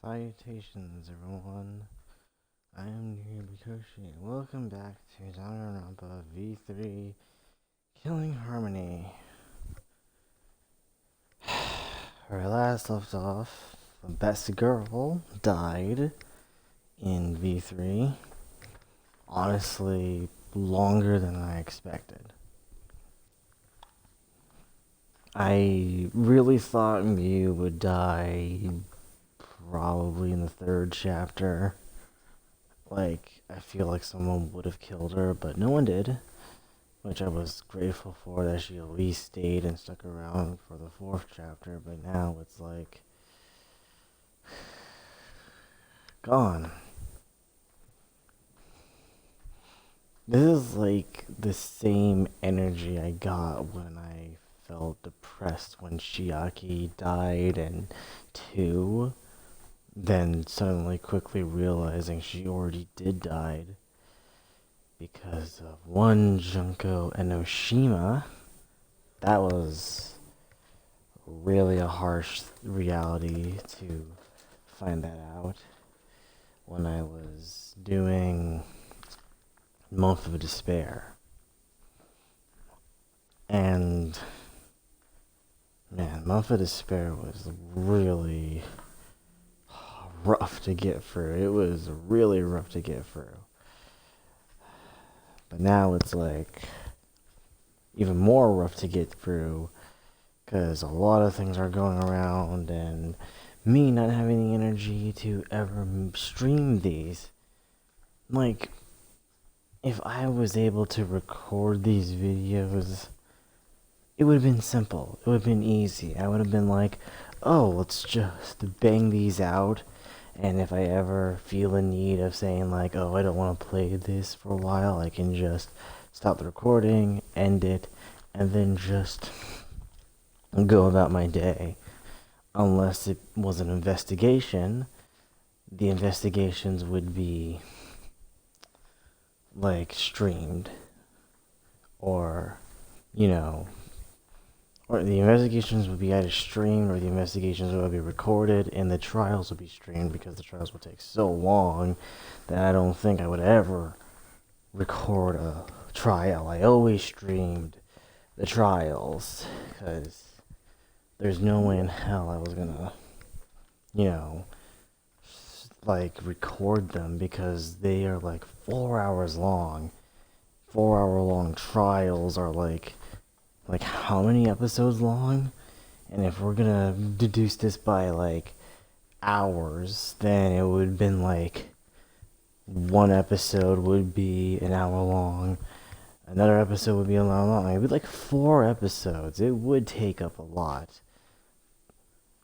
Salutations, everyone. I am Mikoshi, and welcome back to Danganronpa V3 Killing Harmony. Where I last left off, the best girl died in V3. Honestly, longer than I expected. I really thought Miu would die probably in the third chapter. I feel like someone would have killed her, but no one did, which I was grateful for that she at least stayed and stuck around for the fourth chapter, but now it's like gone. This is like the same energy I got when I felt depressed when Shiaki died in 2, then suddenly quickly realizing she already did die because of one Junko Enoshima. That was really a harsh reality to find that out when I was doing Month of Despair. And man, Month of Despair was really rough to get through. It was really rough to get through. But now it's like even more rough to get through because a lot of things are going around and me not having the energy to ever stream these. Like, if I was able to record these videos, it would have been simple. It would have been easy. I would have been like, oh, let's just bang these out. And if I ever feel the need of saying like, oh, I don't want to play this for a while, I can just stop the recording, end it, and then just go about my day. Unless it was an investigation, the investigations would be like streamed, or or the investigations would be either streamed or the investigations would be recorded and the trials would be streamed because the trials would take so long that I don't think I would ever record a trial. I always streamed the trials because there's no way in hell I was gonna, record them because they are like 4 hours long. 4 hour long trials are like how many episodes long? And if we're gonna deduce this by like hours, then it would have been like one episode would be an hour long, another episode would be an hour long. It would be like 4 episodes. It would take up a lot.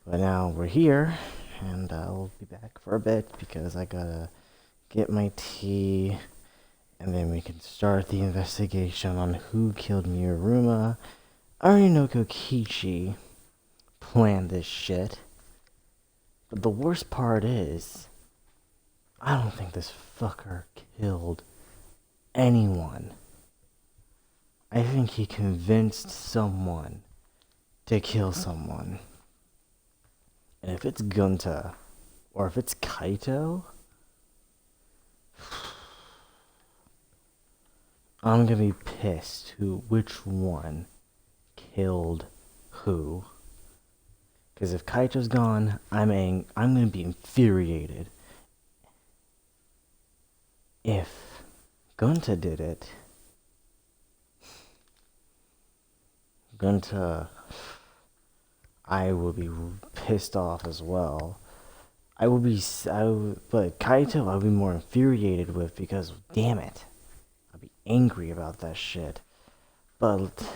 But now we're here, and I'll be back for a bit because I gotta get my tea, and then we can start the investigation on who killed Miyuruma. Arinoko Kichi planned this shit. But the worst part is, I don't think this fucker killed anyone. I think he convinced someone to kill someone. And if it's Gunta, or if it's Kaito, I'm gonna be pissed which one killed who. Because if Kaito's gone, I'm gonna be infuriated. If Gunta did it, I would be pissed off as well. But Kaito I would be more infuriated with because, damn it, I'd be angry about that shit. But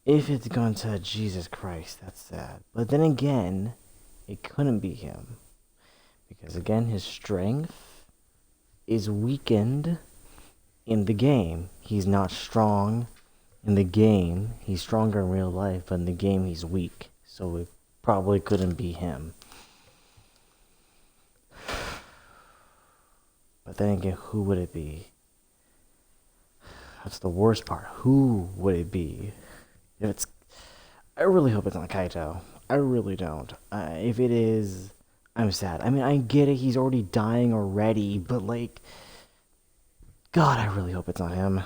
if it's Gunta, Jesus Christ, that's sad. But then again, it couldn't be him. Because again, his strength is weakened in the game. He's not strong in the game. He's stronger in real life, but in the game he's weak. So it probably couldn't be him. But then again, who would it be? That's the worst part. Who would it be? I really hope it's not Kaito. I really don't. If it is, I'm sad. I mean, I get it. He's already dying already, but like, God, I really hope it's not him.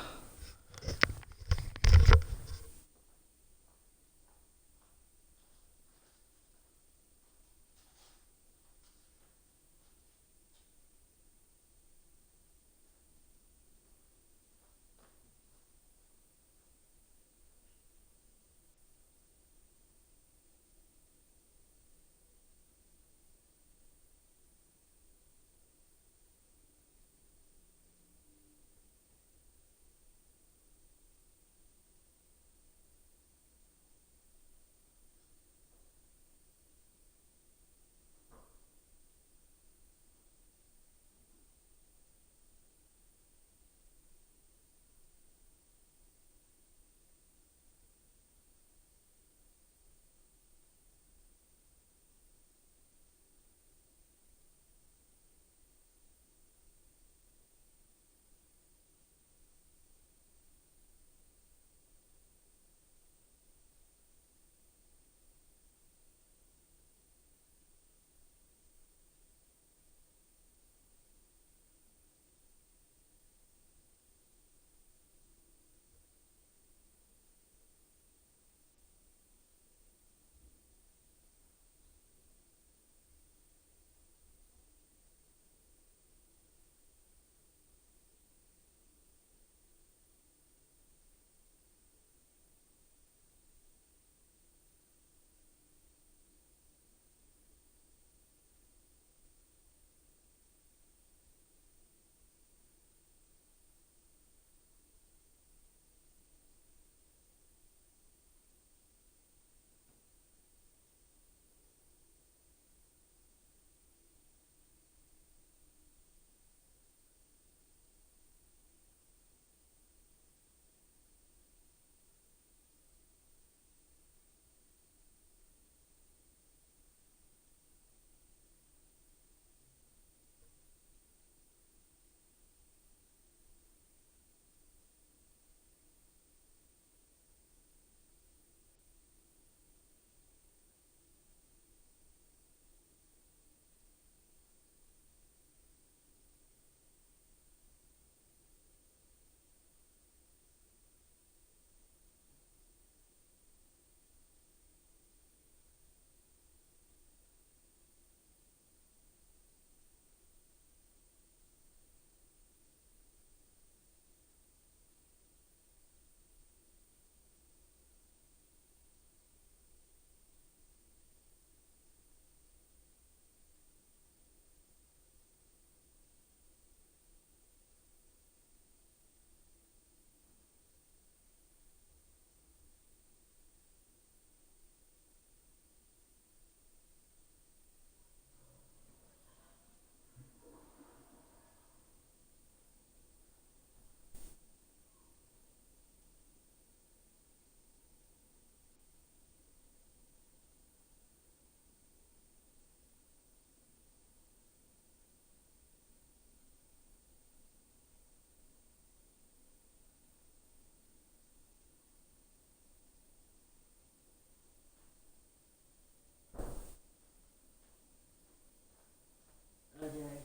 Okay,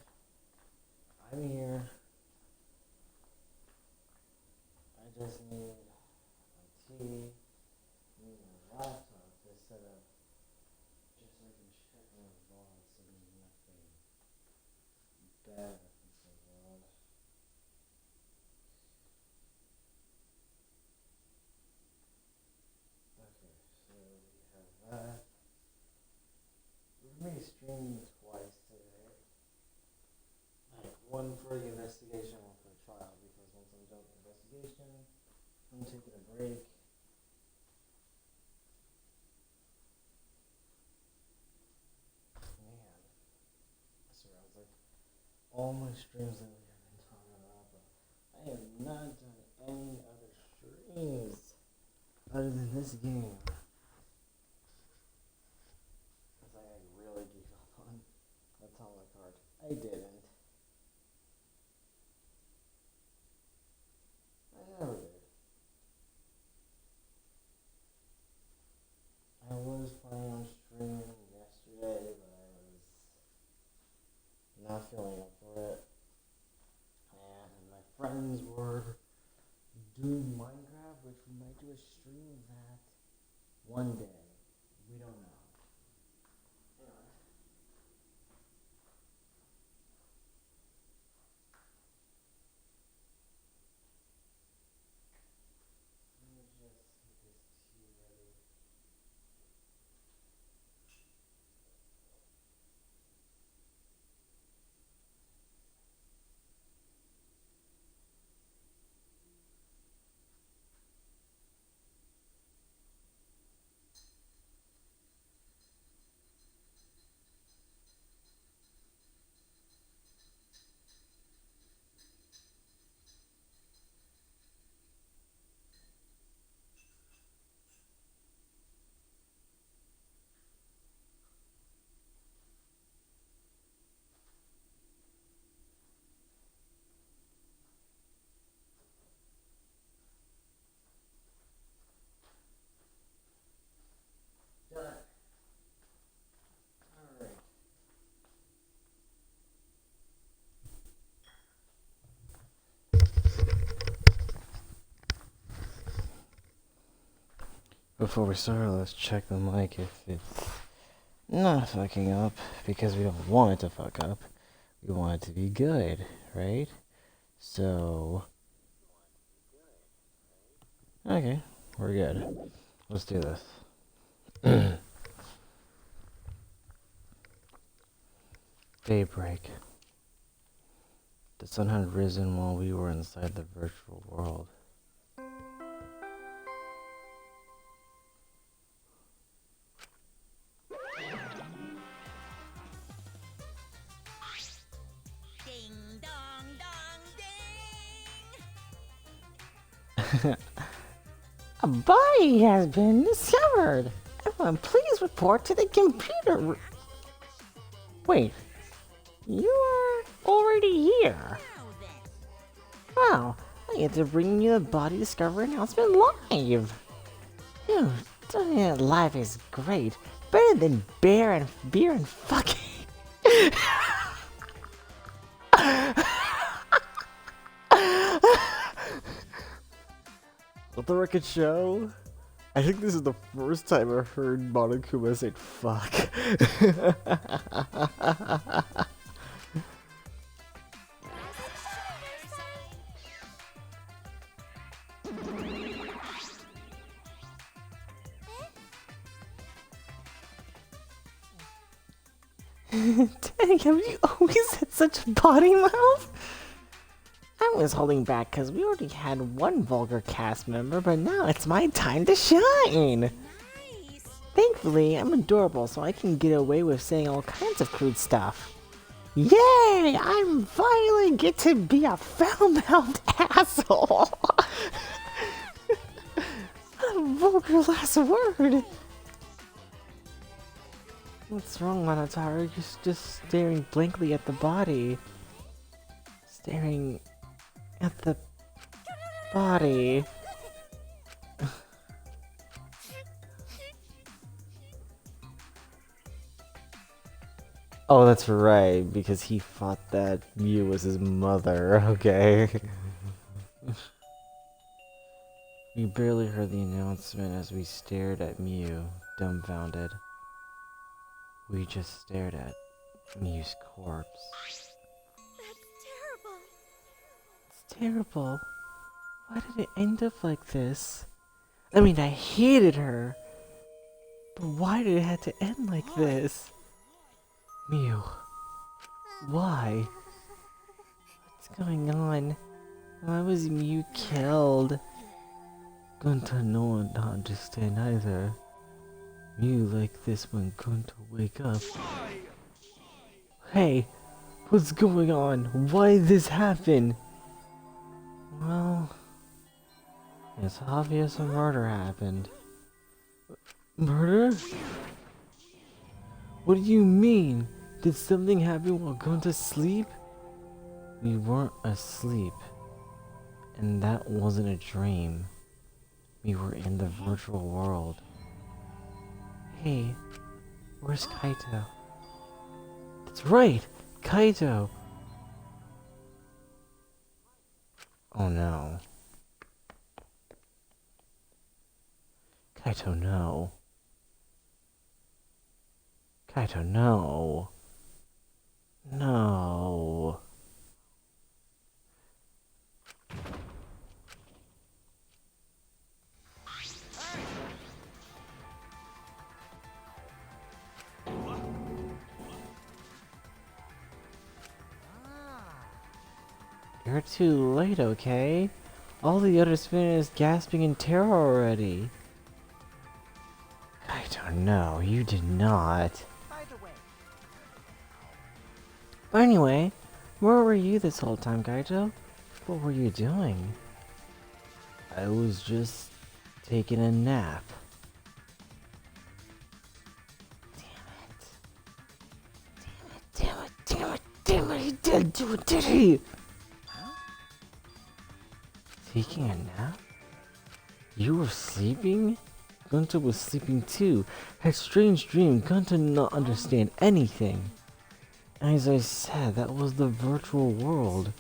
I'm here. I just need my tea, need my laptop to set up just so I can check my VOD so there's nothing bad happens to the VOD. Okay, so we have that. We're going to be streaming twice today. Like one for the investigation, one for the trial, because once I'm done with the investigation, I'm taking a break. Man, I swear I was like, all my streams lately have been Danganronpa. I have not done any other streams other than this game. It's like I really gave up on Atomic Heart. I didn't. I never did. I was planning on streaming yesterday, but I was do Minecraft, which we might do a stream of that one day. We don't know. Let me just get this tea ready. Done. Alright. Before we start, let's check the mic if it's not fucking up, because we don't want it to fuck up. We want it to be good, right? So... Okay, we're good. Let's do this. Daybreak. The sun had risen while we were inside the virtual world. Ding dong dong ding! A body has been discovered. Everyone, please report to the computer. Wait, you are already here. Now then, Wow, I get to bring you the body discovery announcement live. Dude, doing it live is great. Better than beer and fucking. Let the record show. I think this is the first time I've heard Monokuma say fuck. Dang, have you always had such a body mouth? I was holding back because we already had one vulgar cast member, but now it's my time to shine. nice! Thankfully, I'm adorable, so I can get away with saying all kinds of crude stuff. Yay! I finally get to be a foul-mouthed asshole! A vulgar last word! What's wrong, Monotaro? You're just staring blankly at the body. Staring at the body. Oh, that's right, because he thought that Mew was his mother, okay. We barely heard the announcement as we stared at Mew, dumbfounded. We just stared at Mew's corpse. That's terrible! It's terrible. Why did it end up like this? I mean, I hated her. But why did it have to end like this? Mew. Why? What's going on? Why was Mew killed? Gunta no one to understand either. Mew like this when Gunta wake up. Hey, what's going on? Why did this happen? Well, it's obvious a murder happened. Murder? What do you mean? Did something happen while going to sleep? We weren't asleep. And that wasn't a dream. We were in the virtual world. Hey, where's Kaito? That's right! Kaito! Oh no. Kaito, no. Kaito, no. No. You're too late, okay? All the others finished gasping in terror already. Kaito, no, you did not. By the way, But anyway, where were you this whole time, Kaito? What were you doing? I was just taking a nap. Damn it, he did do it, did he? Taking a nap? You were sleeping? Gunta was sleeping too. Had strange dream. Gunta not understand anything. As I said, that was the virtual world.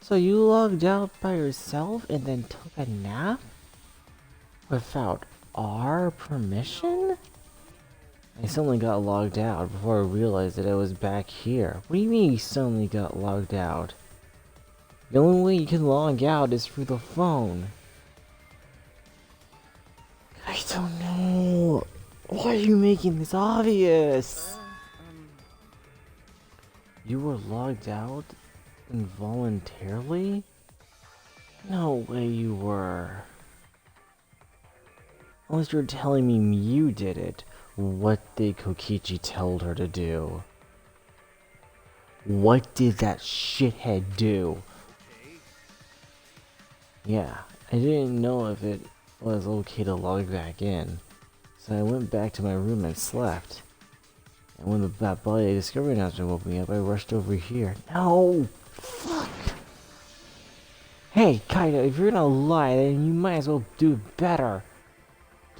So you logged out by yourself and then took a nap? Without our permission? I suddenly got logged out before I realized that I was back here. What do you mean you suddenly got logged out? The only way you can log out is through the phone. I don't know. Why are you making this obvious? You were logged out involuntarily? No way you were. Unless you're telling me Mew did it. What did Kokichi tell her to do? What did that shithead do? Yeah, I didn't know if it was okay to log back in. So I went back to my room and slept. And when that bloody discovery announcement woke me up, I rushed over here. No! Fuck! Hey, Kaito, if you're gonna lie, then you might as well do it better.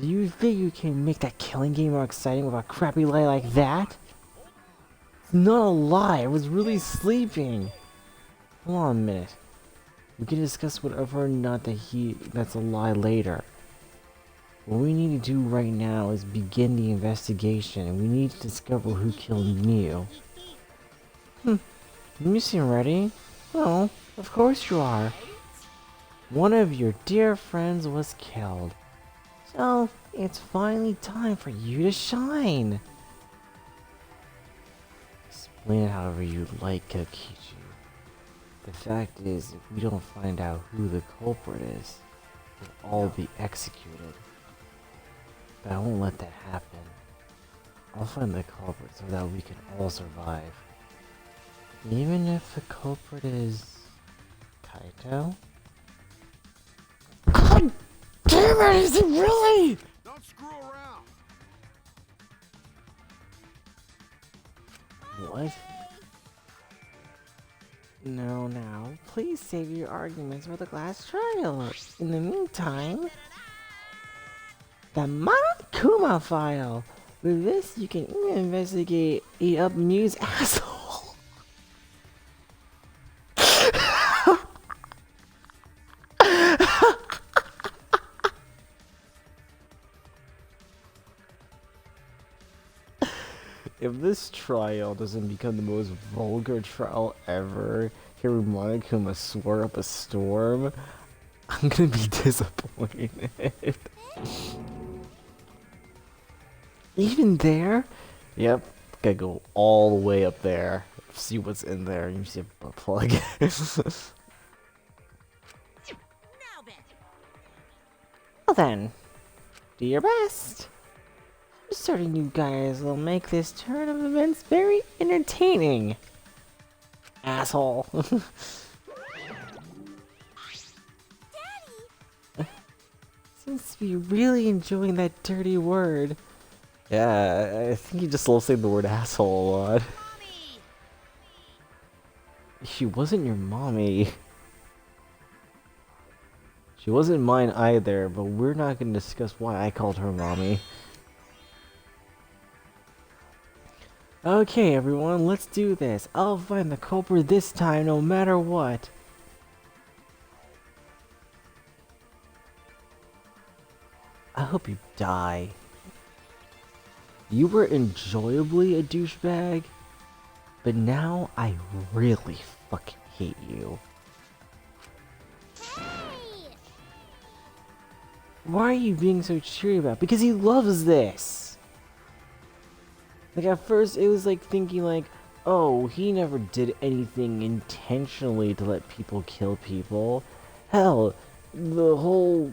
Do you think you can make that killing game more exciting with a crappy lie like that? It's not a lie, I was really sleeping. Hold on a minute. We can discuss whatever or not that's a lie later. What we need to do right now is begin the investigation, and we need to discover who killed Mew. You seem ready? Well, of course you are. One of your dear friends was killed. So, it's finally time for you to shine. Explain it however you like, Kokichi. The fact is, if we don't find out who the culprit is, we'll all be executed. But I won't let that happen. I'll find the culprit so that we can all survive. Even if the culprit is... Kaito? God damn it, is it really? Don't screw around. What? No, now, please save your arguments for the class trial. In the meantime, the Monokuma file. With this, you can even investigate up Mew's asshole. If this trial doesn't become the most vulgar trial ever, hearing Monokuma swear up a storm, I'm gonna be disappointed. Even there? Yep, gotta go all the way up there. See what's in there. You see a butt plug. now then. Well then, do your best. I'm certain you guys will make this turn of events very entertaining. Asshole. Seems to be really enjoying that dirty word. Yeah, I think he just loves saying the word asshole a lot. Mommy! She wasn't your mommy. She wasn't mine either, but we're not gonna discuss why I called her mommy. Okay, everyone, let's do this. I'll find the culprit this time, no matter what. hope you die. You were enjoyably a douchebag, but now I really fucking hate you. Hey! Why are you being so cheery about it? Because he loves this! Like, at first, it was like thinking like, oh, he never did anything intentionally to let people kill people. Hell, the whole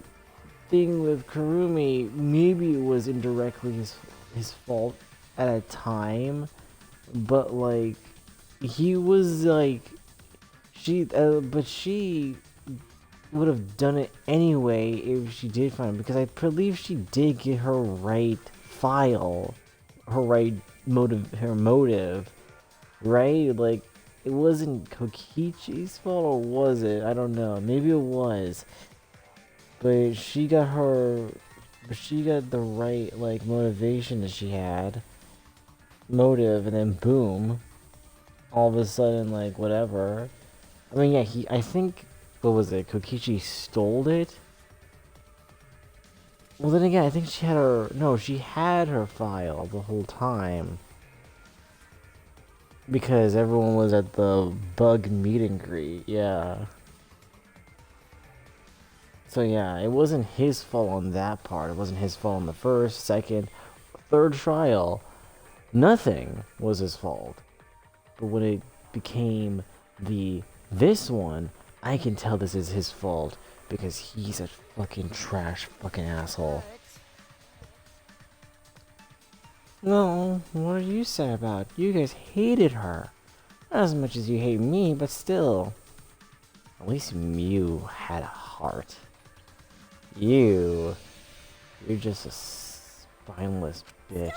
thing with Kurumi, maybe it was indirectly his fault at a time, but like, he was like, but she would have done it anyway if she did find him, because I believe she did get her right file, her right motive, right? Like, it wasn't Kokichi's fault, or was it? I don't know. Maybe it was. But she got the right, like, motivation that she had. Motive, and then boom. All of a sudden, like, whatever. I mean, yeah, I think, what was it? Kokichi stole it? Well, then again, I think she had her file the whole time. Because everyone was at the bug meet and greet, yeah. So yeah, it wasn't his fault on that part. It wasn't his fault on the first, second, third trial. Nothing was his fault. But when it became this one, I can tell this is his fault because he's a fucking trash fucking asshole. No, what are you sad about? You guys hated her. Not as much as you hate me, but still. At least Mew had a heart. You're just a spineless bitch.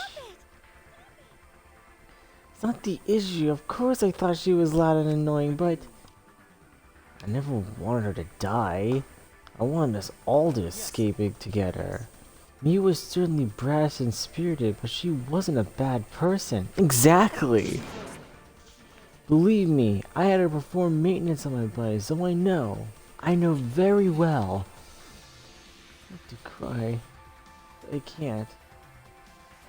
It's not the issue. Of course I thought she was loud and annoying, but I never wanted her to die. I wanted us all to escape it together. Mew was certainly brash and spirited, but she wasn't a bad person. Exactly! Believe me, I had to perform maintenance on my body, so I know. I know very well. I have to cry. I can't.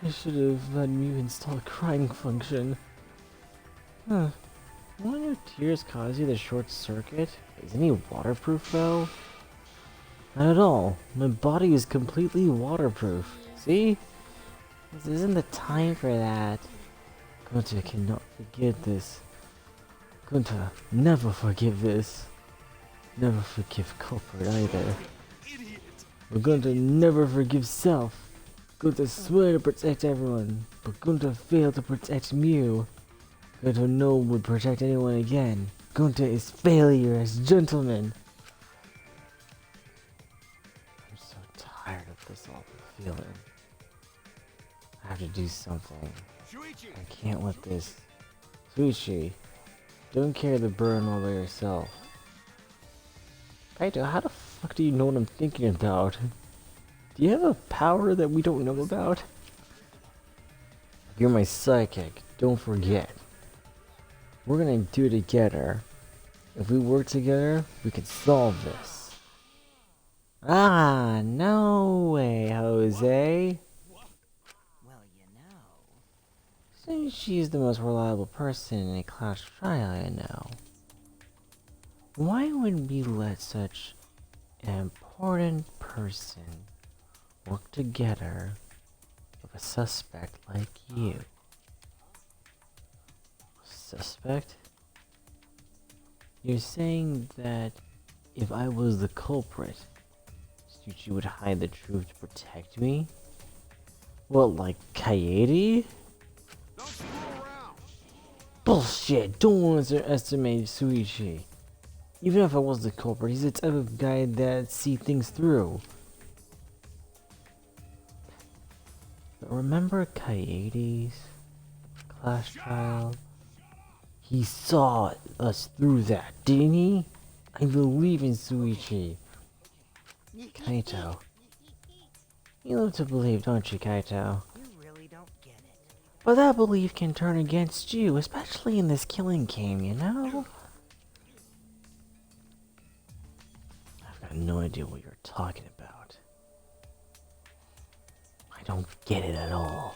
I should have let Mew install a crying function. Huh. Won't your tears cause you the short circuit? Is any waterproof though? Not at all. My body is completely waterproof. See? This isn't the time for that. Gunta cannot forget this. Gunta, never forgive this. Never forgive culprit either. But Gunta never forgive self. Gunta swear to protect everyone, but Gunta failed to protect Mew. Gunta no would protect anyone again. Gunta is failure as gentleman. I'm so tired of this awful feeling. I have to do something. I can't let this... Suichi, don't carry the burden all by yourself. Kaito, how the fuck do you know what I'm thinking about? Do you have a power that we don't know about? You're my psychic, don't forget. We're gonna do it together. If we work together, we can solve this. Ah, no way, Jose. Well, you know. Since she's the most reliable person in a class trial I know, why would we let such an important person work together with a suspect like you? Suspect? You're saying that if I was the culprit, Suchi would hide the truth to protect me? What, like Kaede? Bullshit! Don't underestimate Suichi. Even if I was the culprit, he's the type of guy that sees things through. But remember Kaede's class trial? He saw us through that, didn't he? I believe in Suichi. Kaito. You love to believe, don't you, Kaito? You really don't get it. But that belief can turn against you, especially in this killing game, you know? I've got no idea what you're talking about. don't get it at all.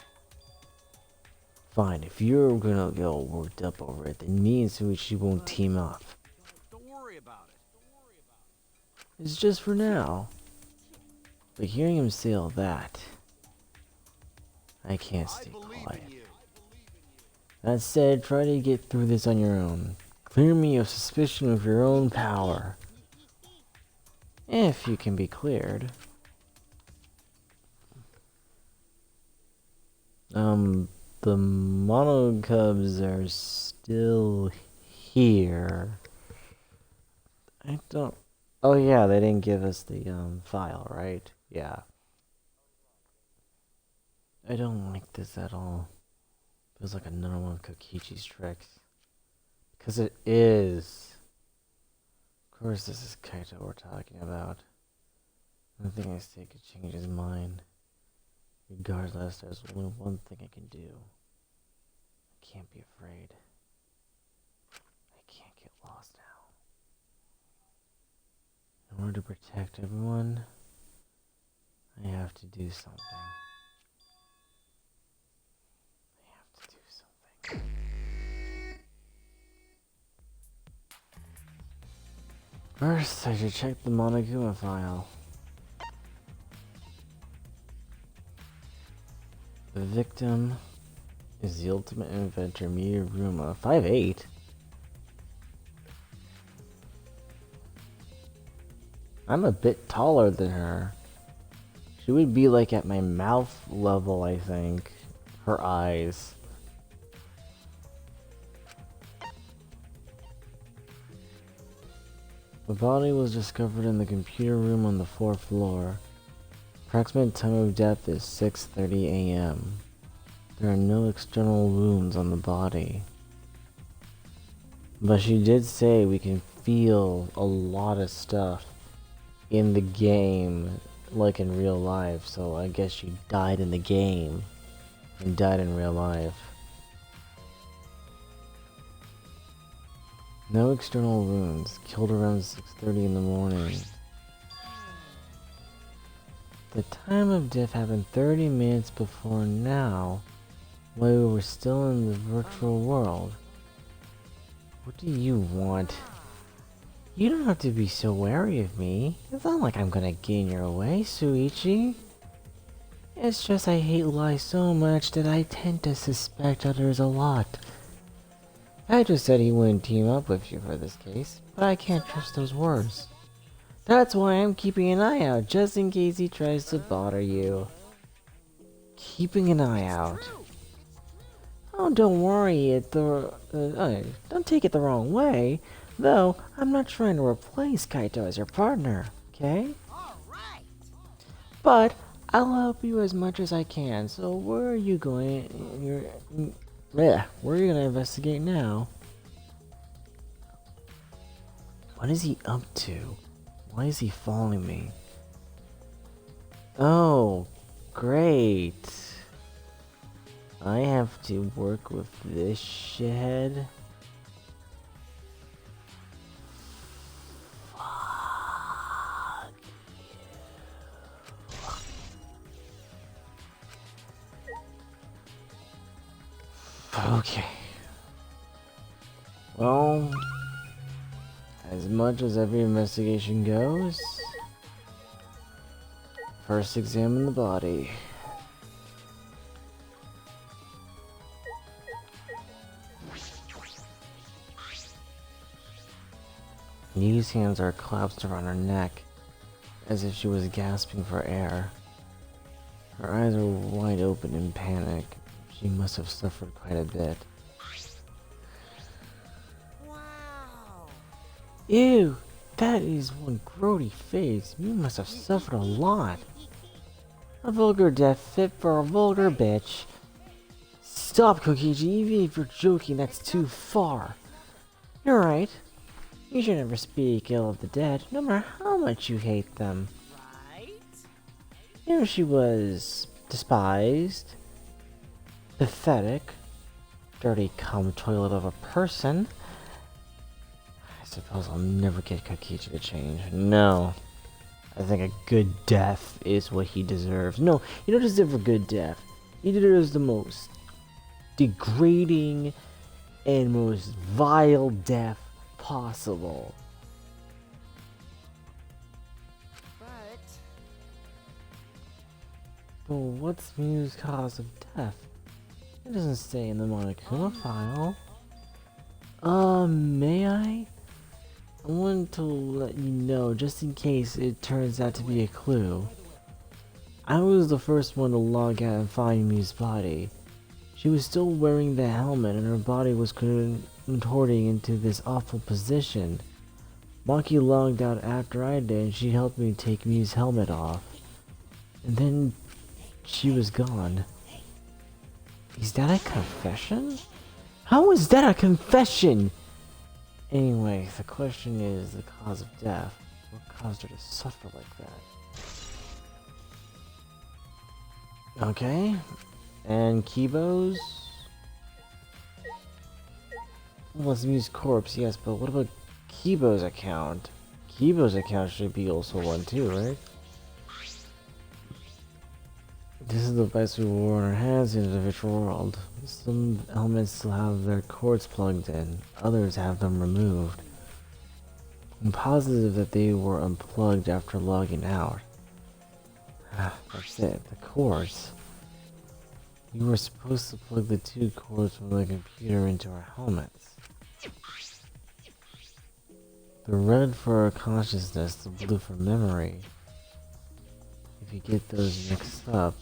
Fine, if you're gonna get all worked up over it, then me and Suichi won't team up. Don't worry about it. It's just for now. But hearing him say all that, I can't I stay believe quiet. in you. That said, try to get through this on your own. Clear me of suspicion with your own power. If you can be cleared. The mono cubs are still here. I don't... Oh yeah, they didn't give us the, file, right? Yeah. I don't like this at all. Feels like another one of Kokichi's tricks. Because it is. Of course this is Kaito we're talking about. Nothing I say could change his mind. Regardless, there's only one thing I can do. I can't be afraid. I can't get lost now. In order to protect everyone, I have to do something. First, I should check the Monokuma file. The victim is the ultimate inventor, Miyuruma, 5'8". I'm a bit taller than her. She would be like at my mouth level, I think. Her eyes. The body was discovered in the computer room on the 4th floor. Approximate time of death is 6:30 a.m. There are no external wounds on the body. But she did say we can feel a lot of stuff in the game, like in real life, so I guess she died in the game and died in real life. No external wounds. Killed around 6:30 in the morning. The time of death happened 30 minutes before now, while we were still in the virtual world. What do you want? You don't have to be so wary of me. It's not like I'm gonna get in your way, Suichi. It's just I hate lies so much that I tend to suspect others a lot. I just said he wouldn't team up with you for this case, but I can't trust those words. That's why I'm keeping an eye out, just in case he tries to bother you. Keeping an eye out. Oh, don't worry, don't take it the wrong way. Though, I'm not trying to replace Kaito as your partner, okay? Alright! But, I'll help you as much as I can, so where are you going? Where are you gonna investigate now? What is he up to? Why is he following me? Oh, great. I have to work with this shithead? Fuck you. Okay. Well, as much as every investigation goes, first examine the body. Yu's hands are clasped around her neck, as if she was gasping for air. Her eyes are wide open in panic. She must have suffered quite a bit. Wow! Ew! That is one grody face. You must have suffered a lot. A vulgar death fit for a vulgar bitch. Stop, Kokichi. Even if you're joking, that's too far. You're right. You should never speak ill of the dead, no matter how much you hate them. Right? You know, she was despised, pathetic, dirty cum toilet of a person. I suppose I'll never get Kokichi to change. No. I think a good death is what he deserves. No, you don't deserve a good death. He deserves the most degrading and most vile death possible. But But what's Mew's cause of death? It doesn't say in the Monokuma file. May I? I wanted to let you know, just in case it turns out to be a clue. I was the first one to log out and find Mew's body. She was still wearing the helmet and her body was contorting into this awful position. Maki logged out after I did and she helped me take Mew's helmet off. And then she was gone. Is that a confession? How is that a confession? Anyway, the question is the cause of death. What caused her to suffer like that? Okay. And Kibo's? Well, it's Mew's corpse, yes, but what about Kibo's account? Kibo's account should be also one too, right? This is the device we wore on our hands in the virtual world. Some elements still have their cords plugged in, others have them removed. I'm positive that they were unplugged after logging out. That's it, the cords. We were supposed to plug the two cords from the computer into our helmets. The red for our consciousness, the blue for memory. If you get those mixed up.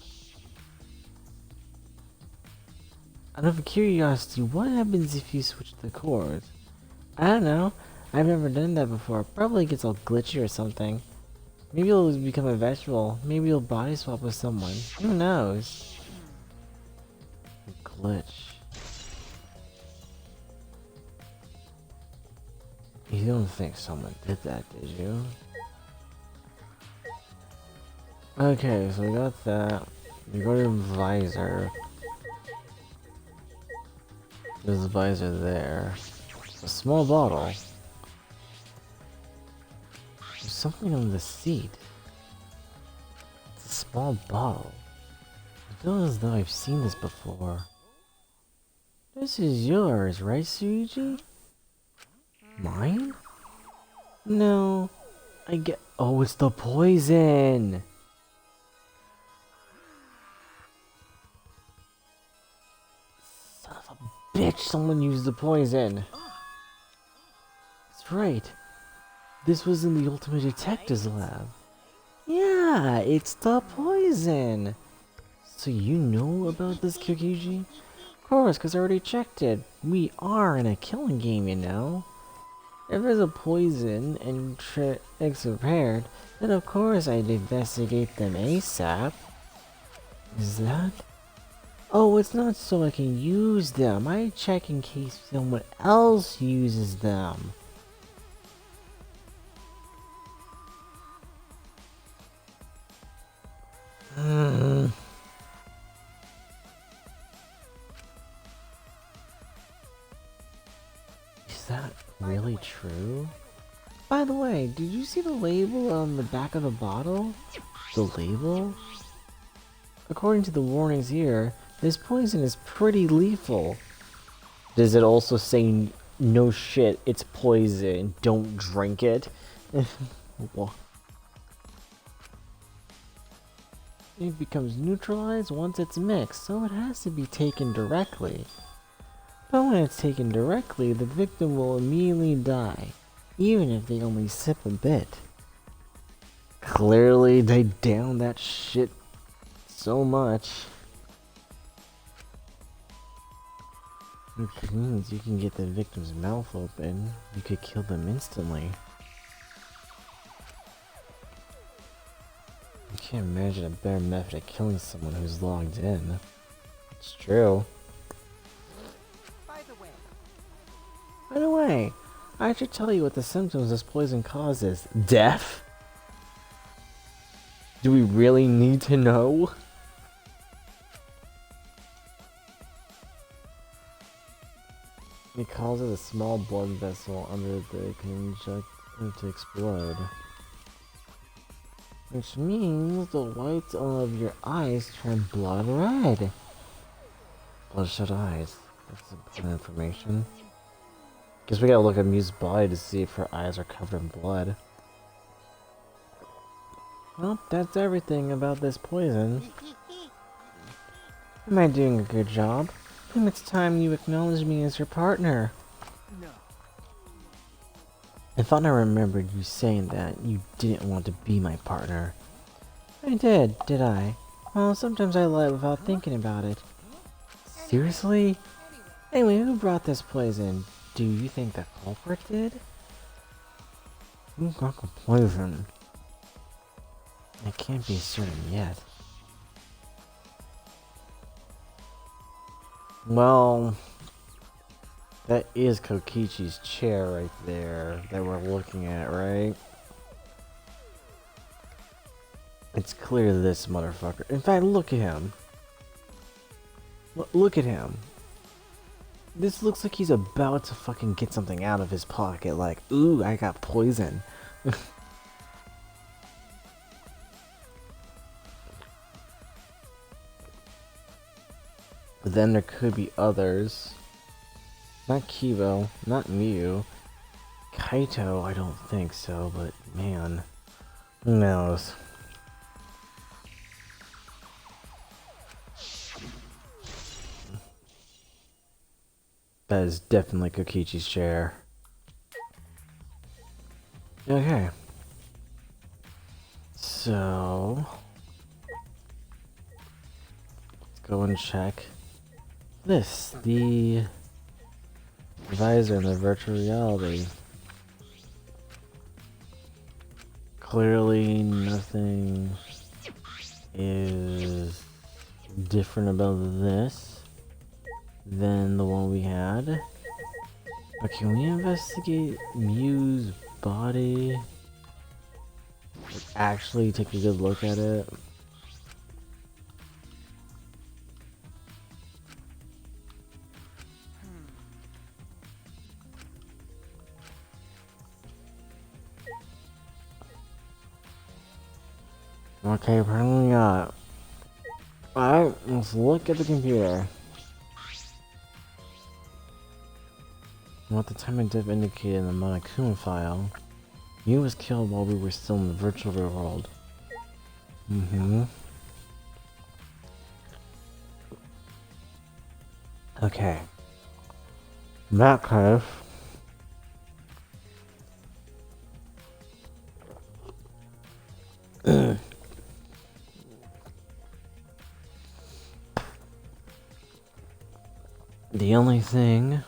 Out of curiosity, what happens if you switch the cords? I don't know. I've never done that before. Probably gets all glitchy or something. Maybe you'll become a vegetable. Maybe you'll body swap with someone. Who knows? Glitch. You don't think someone did that, did you? Okay, so we got that. We go to visor. There's a visor there. A small bottle. There's something on the seat. It's a small bottle. I feel as though I've seen this before. This is yours, right, Suichi? Mine? No. I get. Oh, it's the poison! Son of a bitch, someone used the poison! That's right. This was in the Ultimate Detectives Lab. Yeah, it's the poison! So you know about this, Kyokiji? Of course, because I already checked it. We are in a killing game, you know. If there's a poison and tricks prepared, then of course I'd investigate them ASAP. Is that? Oh, it's not so I can use them. I check in case someone else uses them. Is that really true? By the way, did you see the label on the back of the bottle? The label? According to the warnings here, this poison is pretty lethal. Does it also say, no shit, it's poison, don't drink it? It becomes neutralized once it's mixed, so it has to be taken directly. But when it's taken directly, the victim will immediately die, even if they only sip a bit. Clearly, they down that shit so much. Which means you can get the victim's mouth open. You could kill them instantly. You can't imagine a better method of killing someone who's logged in. It's true. By the way, I should tell you what the symptoms this poison causes. Death? Do we really need to know? It causes a small blood vessel under the conjunctiva to explode. Which means the whites of your eyes turn blood red. Bloodshot eyes. That's important information. Guess we gotta look at Miu's body to see if her eyes are covered in blood. Well, that's everything about this poison. Am I doing a good job? Then it's time you acknowledge me as your partner. No. I thought I remembered you saying that you didn't want to be my partner. I did I? Well, sometimes I lie without thinking about it. Seriously? Anyway, who brought this poison? Do you think the culprit did? Who got the poison? I can't be certain yet. Well, that is Kokichi's chair right there that we're looking at, right? It's clear this motherfucker. In fact, look at him. Look at him. This looks like he's about to fucking get something out of his pocket, like, ooh, I got poison. But then there could be others. Not Kibo, not Miu. Kaito, I don't think so, but man, who knows? That is definitely Kokichi's chair. Okay. So let's go and check this. The visor in the virtual reality. Clearly nothing is different about this than the one we had. But can we investigate Miu's body? Like, actually take a good look at it? Okay, apparently not. Alright, let's look at the computer. What the time of death indicated in the Monokuma file. Miu was killed while we were still in the virtual world. Okay. In that case, the only thing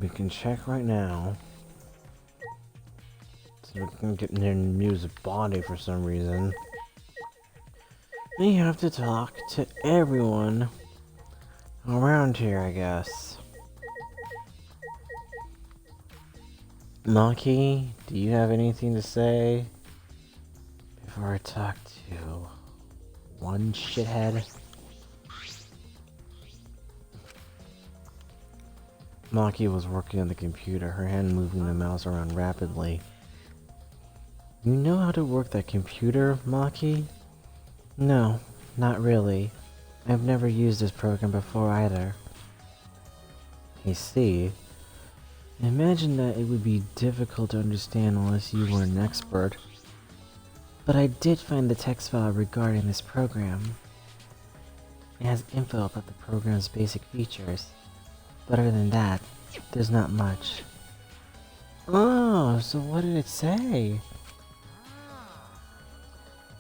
we can check right now, so we can get near Miu's body for some reason. We have to talk to everyone around here, I guess. Maki, do you have anything to say before I talk to one shithead? Maki was working on the computer, her hand moving the mouse around rapidly. You know how to work that computer, Maki? No, not really. I've never used this program before either. I see. I imagine that it would be difficult to understand unless you were an expert. But I did find the text file regarding this program. It has info about the program's basic features. But other than that, there's not much. Oh, so what did it say?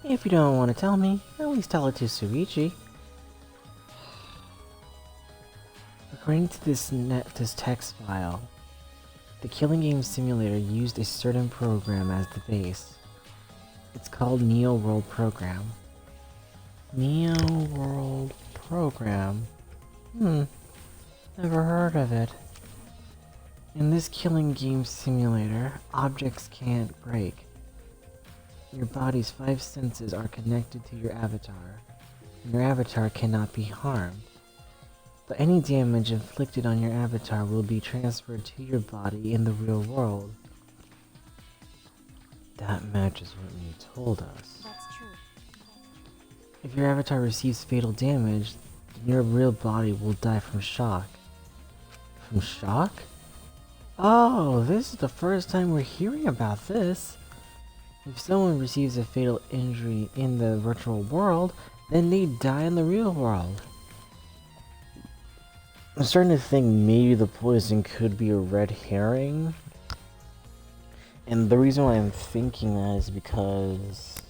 If you don't want to tell me, at least tell it to Suichi. According to this text file, the Killing Game Simulator used a certain program as the base. It's called Neo World Program. Neo World Program? Never heard of it. In this Killing Game Simulator, objects can't break. Your body's 5 senses are connected to your avatar, and your avatar cannot be harmed. But any damage inflicted on your avatar will be transferred to your body in the real world. That matches what you told us. That's true. If your avatar receives fatal damage, then your real body will die from shock. From shock? Oh, this is the first time we're hearing about this. If someone receives a fatal injury in the virtual world, then they die in the real world. I'm starting to think maybe the poison could be a red herring. And the reason why I'm thinking that is because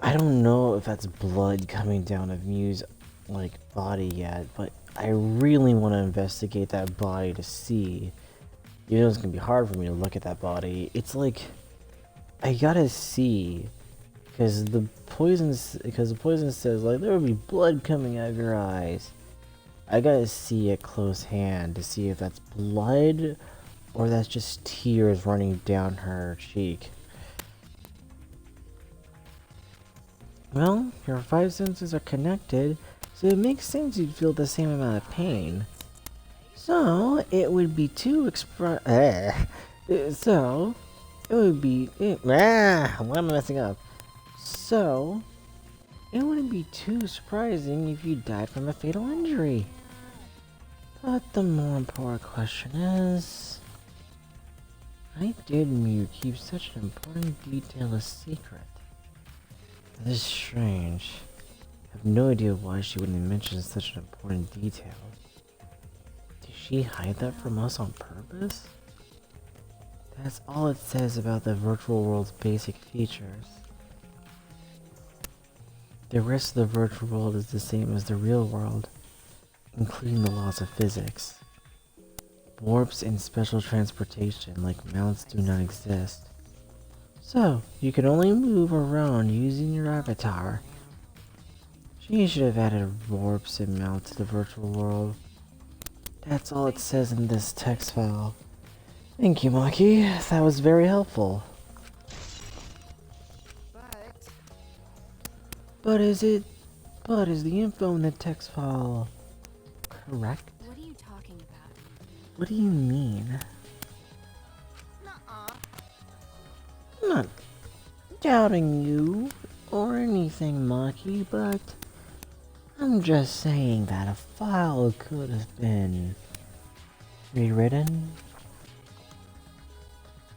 I don't know if that's blood coming down of Mew's like body yet, but I really want to investigate that body to see. You know, it's gonna be hard for me to look at that body. It's like I gotta see, because the poison says like there will be blood coming out of your eyes. I gotta see at close hand to see if that's blood or that's just tears running down her cheek. Well, your 5 senses are connected, so it makes sense you'd feel the same amount of pain. So, it would be too why am I messing up? So, it wouldn't be too surprising if you died from a fatal injury. But the more important question is, why did Mew keep such an important detail a secret? This is strange. I have no idea why she wouldn't mention such an important detail. Did she hide that from us on purpose? That's all it says about the virtual world's basic features. The rest of the virtual world is the same as the real world, including the laws of physics. Warps and special transportation like mounts do not exist. So, you can only move around using your avatar. She should have added warps and mounts to the virtual world. That's all it says in this text file. Thank you, Maki. That was very helpful. But Is the info in the text file correct? what are you talking about? What do you mean? Nuh-uh. I'm not doubting you or anything, Maki, but I'm just saying that a file could have been rewritten.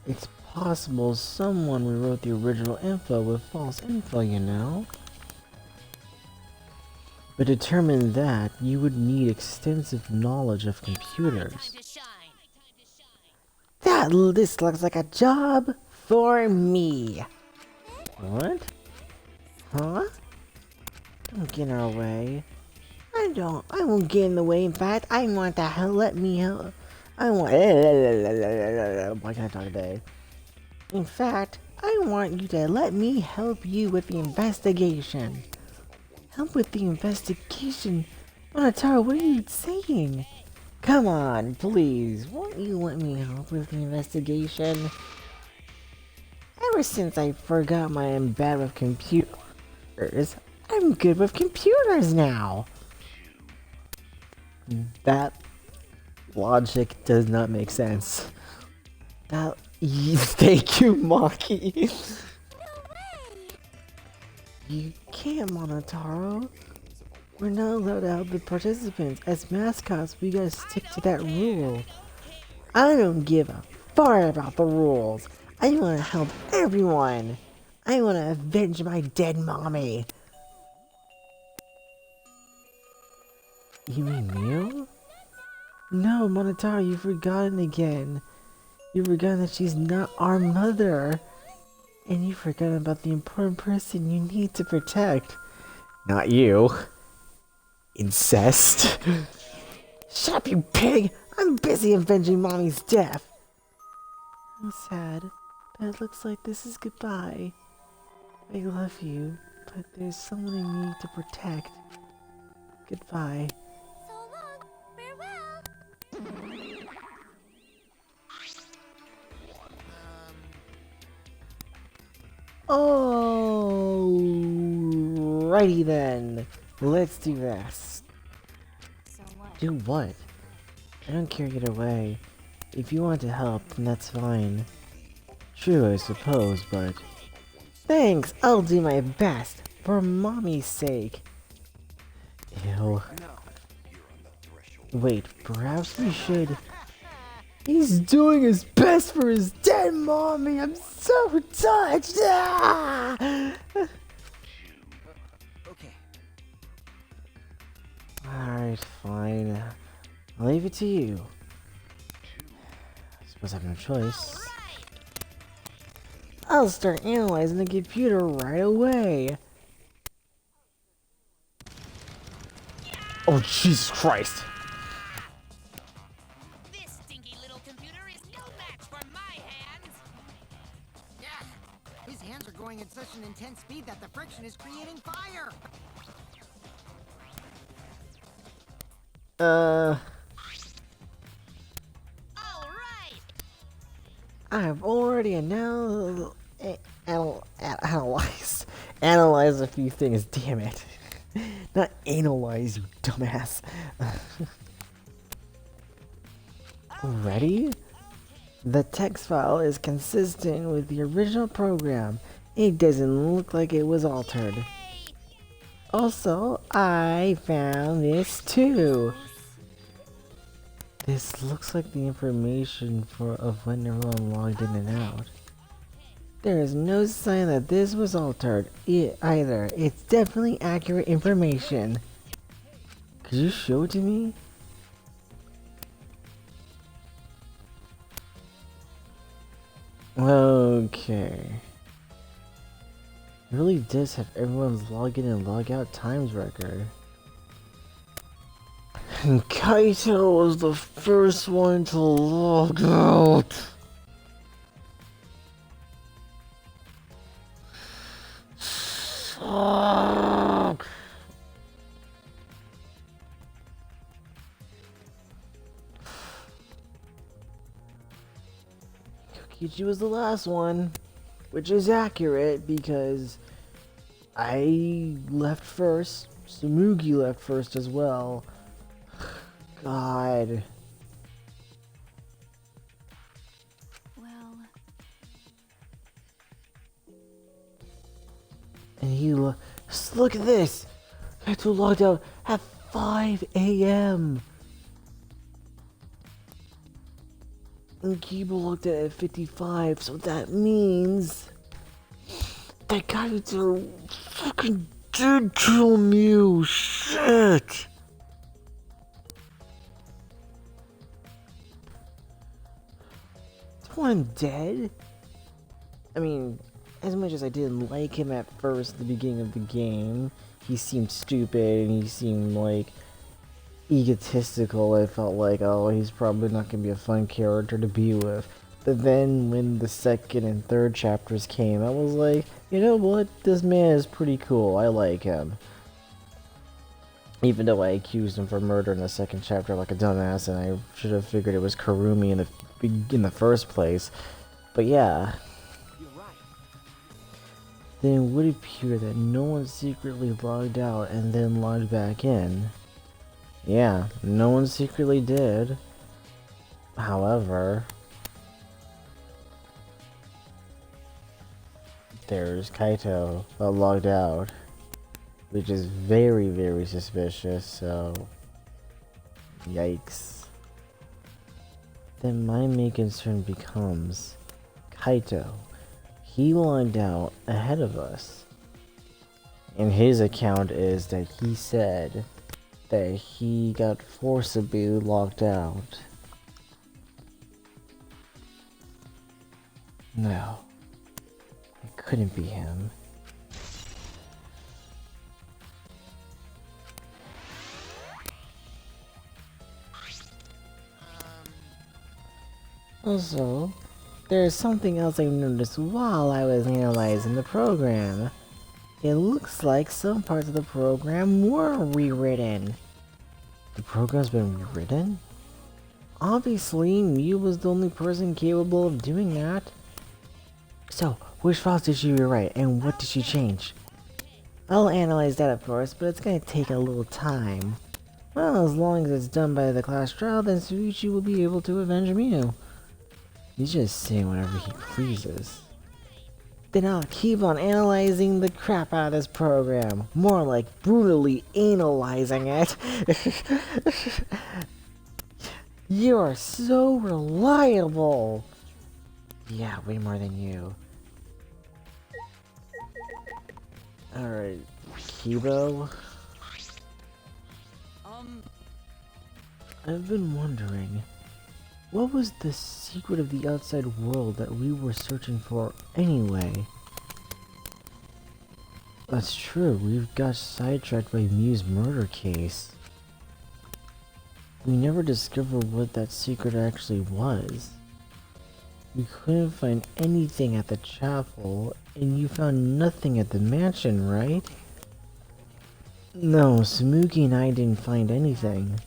It's possible someone rewrote the original info with false info, you know? But to determine that, you would need extensive knowledge of computers. This looks like a job for me. What? Huh? Don't get in our way. I won't get in the way. In fact, I want to let me help. Why can't I talk today? In fact, I want you to let me help you with the investigation. Help with the investigation? Monotaro, what are you saying? Come on, please. Won't you let me help with the investigation? Ever since I forgot I'm bad with computers, I'm good with computers now. That logic does not make sense. Thank you, Maki. You can't, Monotaro. We're not allowed to help the participants. As mascots, we gotta stick to that rule. I don't give a fart about the rules. I wanna help everyone. I wanna avenge my dead mommy. You mean Mew? No, Monotaro, you've forgotten again. You've forgotten that she's not our mother. And you've forgotten about the important person you need to protect. Not you. Incest. Shut up, you pig! I'm busy avenging Mommy's death. I'm sad, but it looks like this is goodbye. I love you, but there's someone I need to protect. Goodbye. So long. Farewell. Alrighty then. Let's do this. So what? Do what? I don't care either way. If you want to help, then that's fine. True, I suppose, but... Thanks, I'll do my best. For mommy's sake. Ew. Wait, perhaps we should... He's doing his best for his dead mommy! I'm so touched! Ah! Okay. Alright, fine. I'll leave it to you. I suppose I have no choice. I'll start analyzing the computer right away. Oh, Jesus Christ! This stinky little computer is no match for my hands. Yeah, his hands are going at such an intense speed that the friction is creating fire. All right. I've already analyzed a few things, damn it. Not analyze, you dumbass. Ready? The text file is consistent with the original program. It doesn't look like it was altered. Hey. Also, I found this too. This looks like the information of when everyone logged in and out. There is no sign that this was altered either. It's definitely accurate information. Could you show it to me? Okay. It really does have everyone's login and logout times record. And Kaito was the first one to log out. Fuck. Kokichi was the last one, which is accurate because I left first. Sumugi left first as well. God. Well, And he look at this. Kaito logged out at 5 a.m. And Kiba looked at it at 55, so that means that Kaito fucking did kill Mew. Shit. Is one dead? I mean, as much as I didn't like him at first at the beginning of the game, he seemed stupid and he seemed like egotistical. I felt like, oh, he's probably not gonna be a fun character to be with. But then when the second and third chapters came, I was like, you know what, this man is pretty cool, I like him. Even though I accused him for murder in the second chapter like a dumbass, and I should have figured it was Karumi in the first place. But yeah. You're right. Then it would appear that no one secretly logged out and then logged back in. Yeah, no one secretly did. However, there's Kaito that logged out, which is very, very suspicious, so yikes. Then my main concern becomes Kaito. He logged out ahead of us. And his account is that he said that he got forcibly locked out. No, it couldn't be him. Also, there's something else I noticed while I was analyzing the program. It looks like some parts of the program were rewritten. The program's been rewritten? Obviously, Mew was the only person capable of doing that. So, which files did she rewrite, and what did she change? I'll analyze that of course, but it's gonna take a little time. Well, as long as it's done by the class trial, then Suichi will be able to avenge Mew. He's just saying whatever he pleases. Then I'll keep on analyzing the crap out of this program. More like brutally analyzing it. You are so reliable. Yeah, way more than you. Alright, Kibo. I've been wondering, what was the secret of the outside world that we were searching for anyway? That's true, we've got sidetracked by Mew's murder case. We never discovered what that secret actually was. We couldn't find anything at the chapel, and you found nothing at the mansion, right? No, Samuki and I didn't find anything.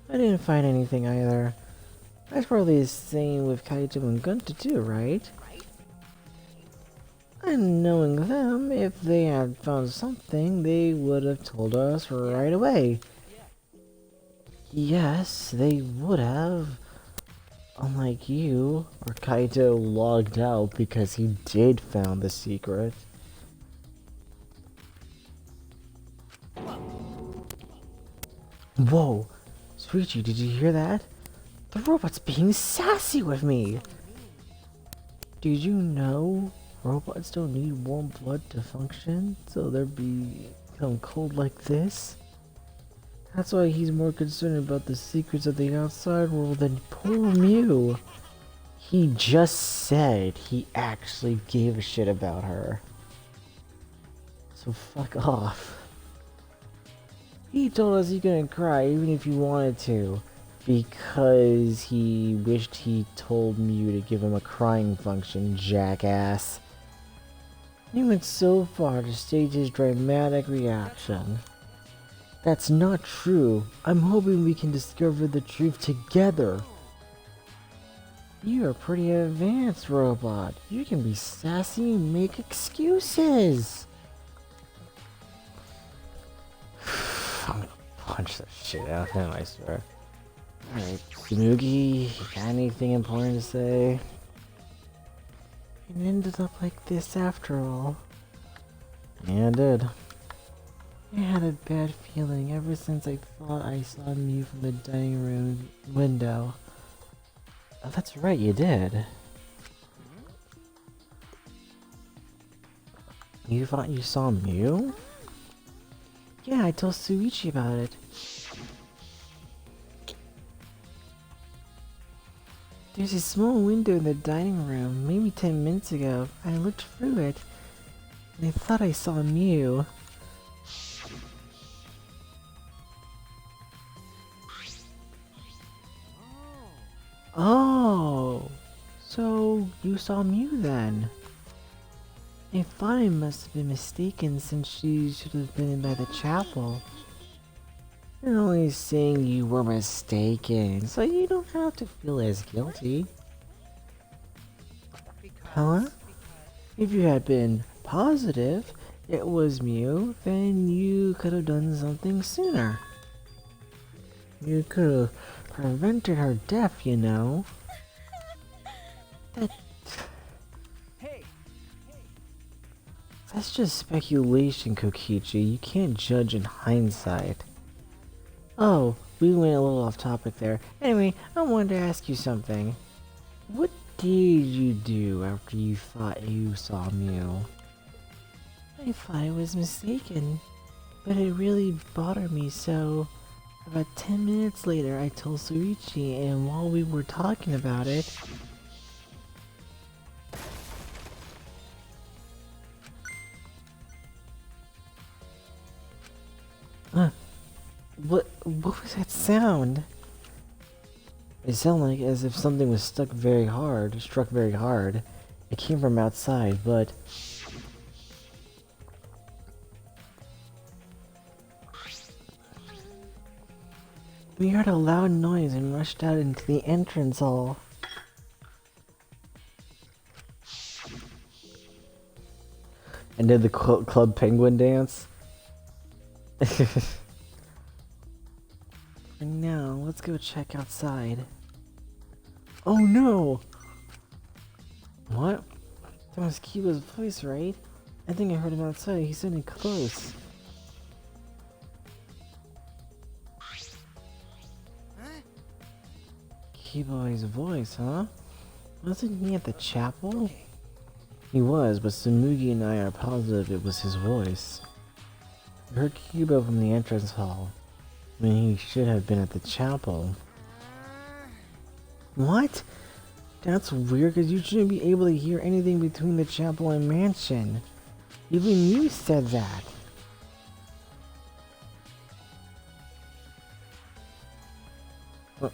I didn't find anything either. That's probably the same with Kaito and Gunta too, right? And knowing them, if they had found something, they would have told us right away. Yes, they would have. Unlike you, or Kaito logged out because he did found the secret. Whoa! Suichi, did you hear that? The robot's being sassy with me! Did you know robots don't need warm blood to function, so they'll become cold like this? That's why he's more concerned about the secrets of the outside world than poor Mew. He just said he actually gave a shit about her. So fuck off. He told us he couldn't cry even if he wanted to, because he wished he told Mew to give him a crying function, jackass. He went so far to stage his dramatic reaction. That's not true. I'm hoping we can discover the truth together. You're a pretty advanced robot. You can be sassy and make excuses. I'm gonna punch the shit out of him, I swear. Alright, Samugi, you got anything important to say? It ended up like this after all. Yeah, it did. I had a bad feeling ever since I thought I saw Mew from the dining room window. Oh, that's right, you did. You thought you saw Mew? Yeah, I told Suichi about it. There's a small window in the dining room, maybe 10 minutes ago. I looked through it, and I thought I saw Mew. Oh, so you saw Mew then? I thought I must have been mistaken since she should have been by the chapel. You're only saying you were mistaken, so you don't have to feel as guilty. Huh? If you had been positive it was Mew, then you could have done something sooner. You could have prevented her death, you know. That's just speculation, Kokichi. You can't judge in hindsight. Oh, we went a little off topic there. Anyway, I wanted to ask you something. What did you do after you thought you saw Mew? I thought I was mistaken, but it really bothered me, so about 10 minutes later I told Suichi, and while we were talking about it, what was that sound? It sounded like as if something was struck very hard. It came from outside, but we heard a loud noise and rushed out into the entrance hall. And did the Club Penguin dance? For now, let's go check outside. Oh no! What? That was Kiba's voice, right? I think I heard him outside. He's sounding close. Huh? Kiba's voice, huh? Wasn't he at the chapel? He was, but Samugi and I are positive it was his voice. We heard Kiba from the entrance hall, when he should have been at the chapel. What? That's weird, because you shouldn't be able to hear anything between the chapel and mansion. Even you said that. What?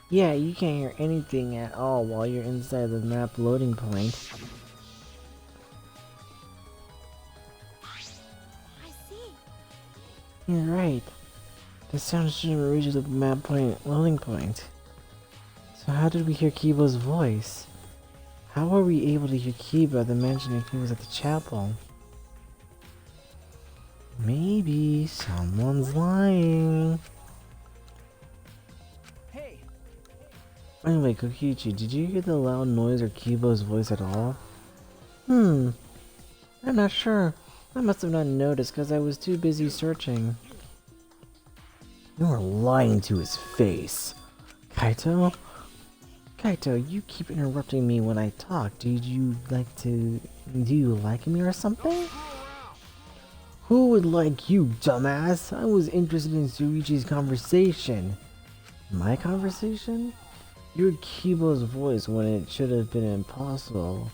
Yeah, you can't hear anything at all while you're inside the map loading point. I see. You're right. The sound shouldn't reach the map point loading point. So how did we hear Kiba's voice? How were we able to hear Kiba at the mansion if he was at the chapel? Maybe someone's lying. Hey, Anyway, Kokichi, did you hear the loud noise or Kiba's voice at all? I'm not sure. I must have not noticed because I was too busy searching. You are lying to his face. Kaito? Kaito, you keep interrupting me when I talk. Do you like me or something? Who would like you, dumbass? I was interested in Suichi's conversation. My conversation? You heard Kibo's voice when it should have been impossible.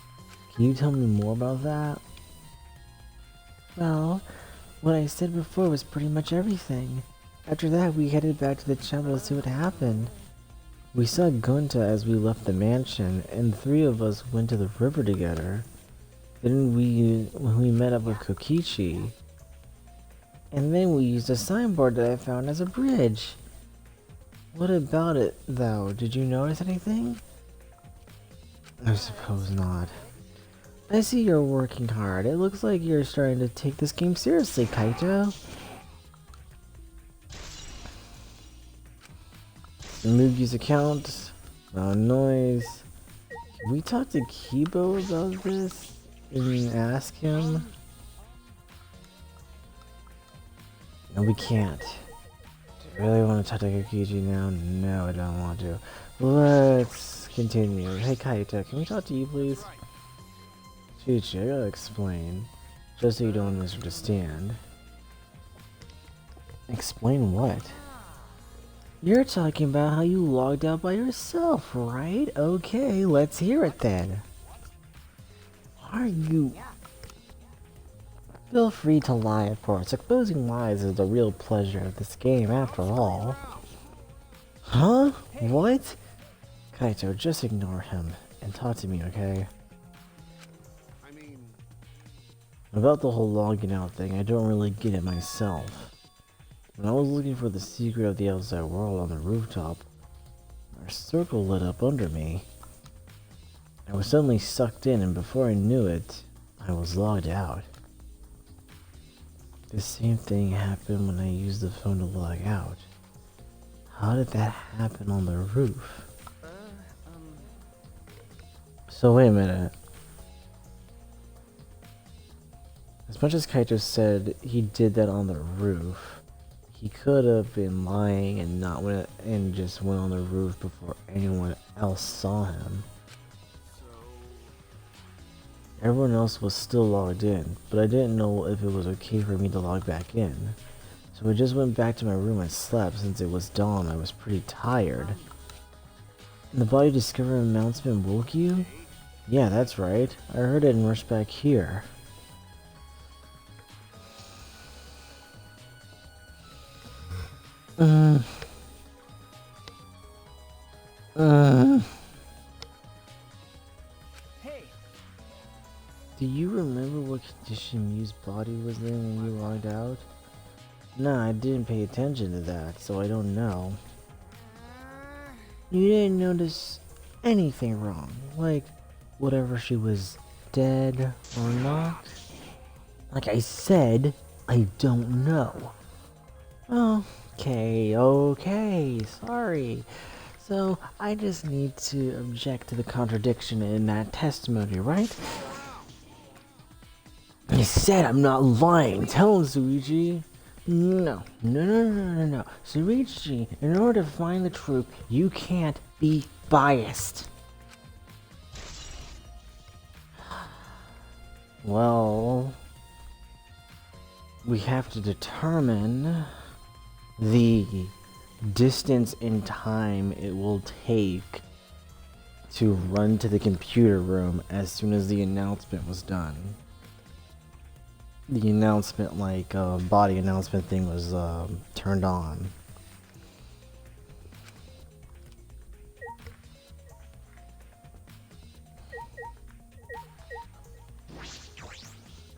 Can you tell me more about that? Well, what I said before was pretty much everything. After that, we headed back to the chapel to see what happened. We saw Gunta as we left the mansion, and the three of us went to the river together. Then when we met up with Kokichi. And then we used a signboard that I found as a bridge. What about it, though? Did you notice anything? I suppose not. I see you're working hard. It looks like you're starting to take this game seriously, Kaito. Mugi's account. Loud noise. Can we talk to Kibo about this? And ask him? No, we can't. Do you really want to talk to Kokichi now? No, I don't want to. Let's continue. Hey Kaito, can we talk to you please? Chichi, I gotta explain. Just so you don't misunderstand. Explain what? You're talking about how you logged out by yourself, right? Okay, let's hear it then. Are you... Feel free to lie, of course. Exposing lies is the real pleasure of this game, after all. Huh? What? Kaito, just ignore him and talk to me, okay? I mean, About the whole logging out thing, I don't really get it myself. When I was looking for the secret of the outside world on the rooftop, a circle lit up under me. I was suddenly sucked in, and before I knew it, I was logged out. The same thing happened when I used the phone to log out. How did that happen on the roof? So wait a minute. As much as Kaito said he did that on the roof, he could have been lying and just went on the roof before anyone else saw him. Everyone else was still logged in, but I didn't know if it was okay for me to log back in. So I just went back to my room and slept. Since it was dawn, I was pretty tired. And the body discovery announcement woke you? Yeah, that's right. I heard it and rushed back here. hey, Do you remember what condition Miu's body was in when you logged out? Nah, I didn't pay attention to that, so I don't know. You didn't notice anything wrong, like whatever she was dead or not? Like I said, I don't know. Oh, Okay, sorry. So, I just need to object to the contradiction in that testimony, right? I said I'm not lying. Tell him, Suichi. No. Suichi, in order to find the truth, you can't be biased. Well, we have to determine the distance in time it will take to run to the computer room as soon as the announcement was done. The announcement, like body announcement thing, was turned on.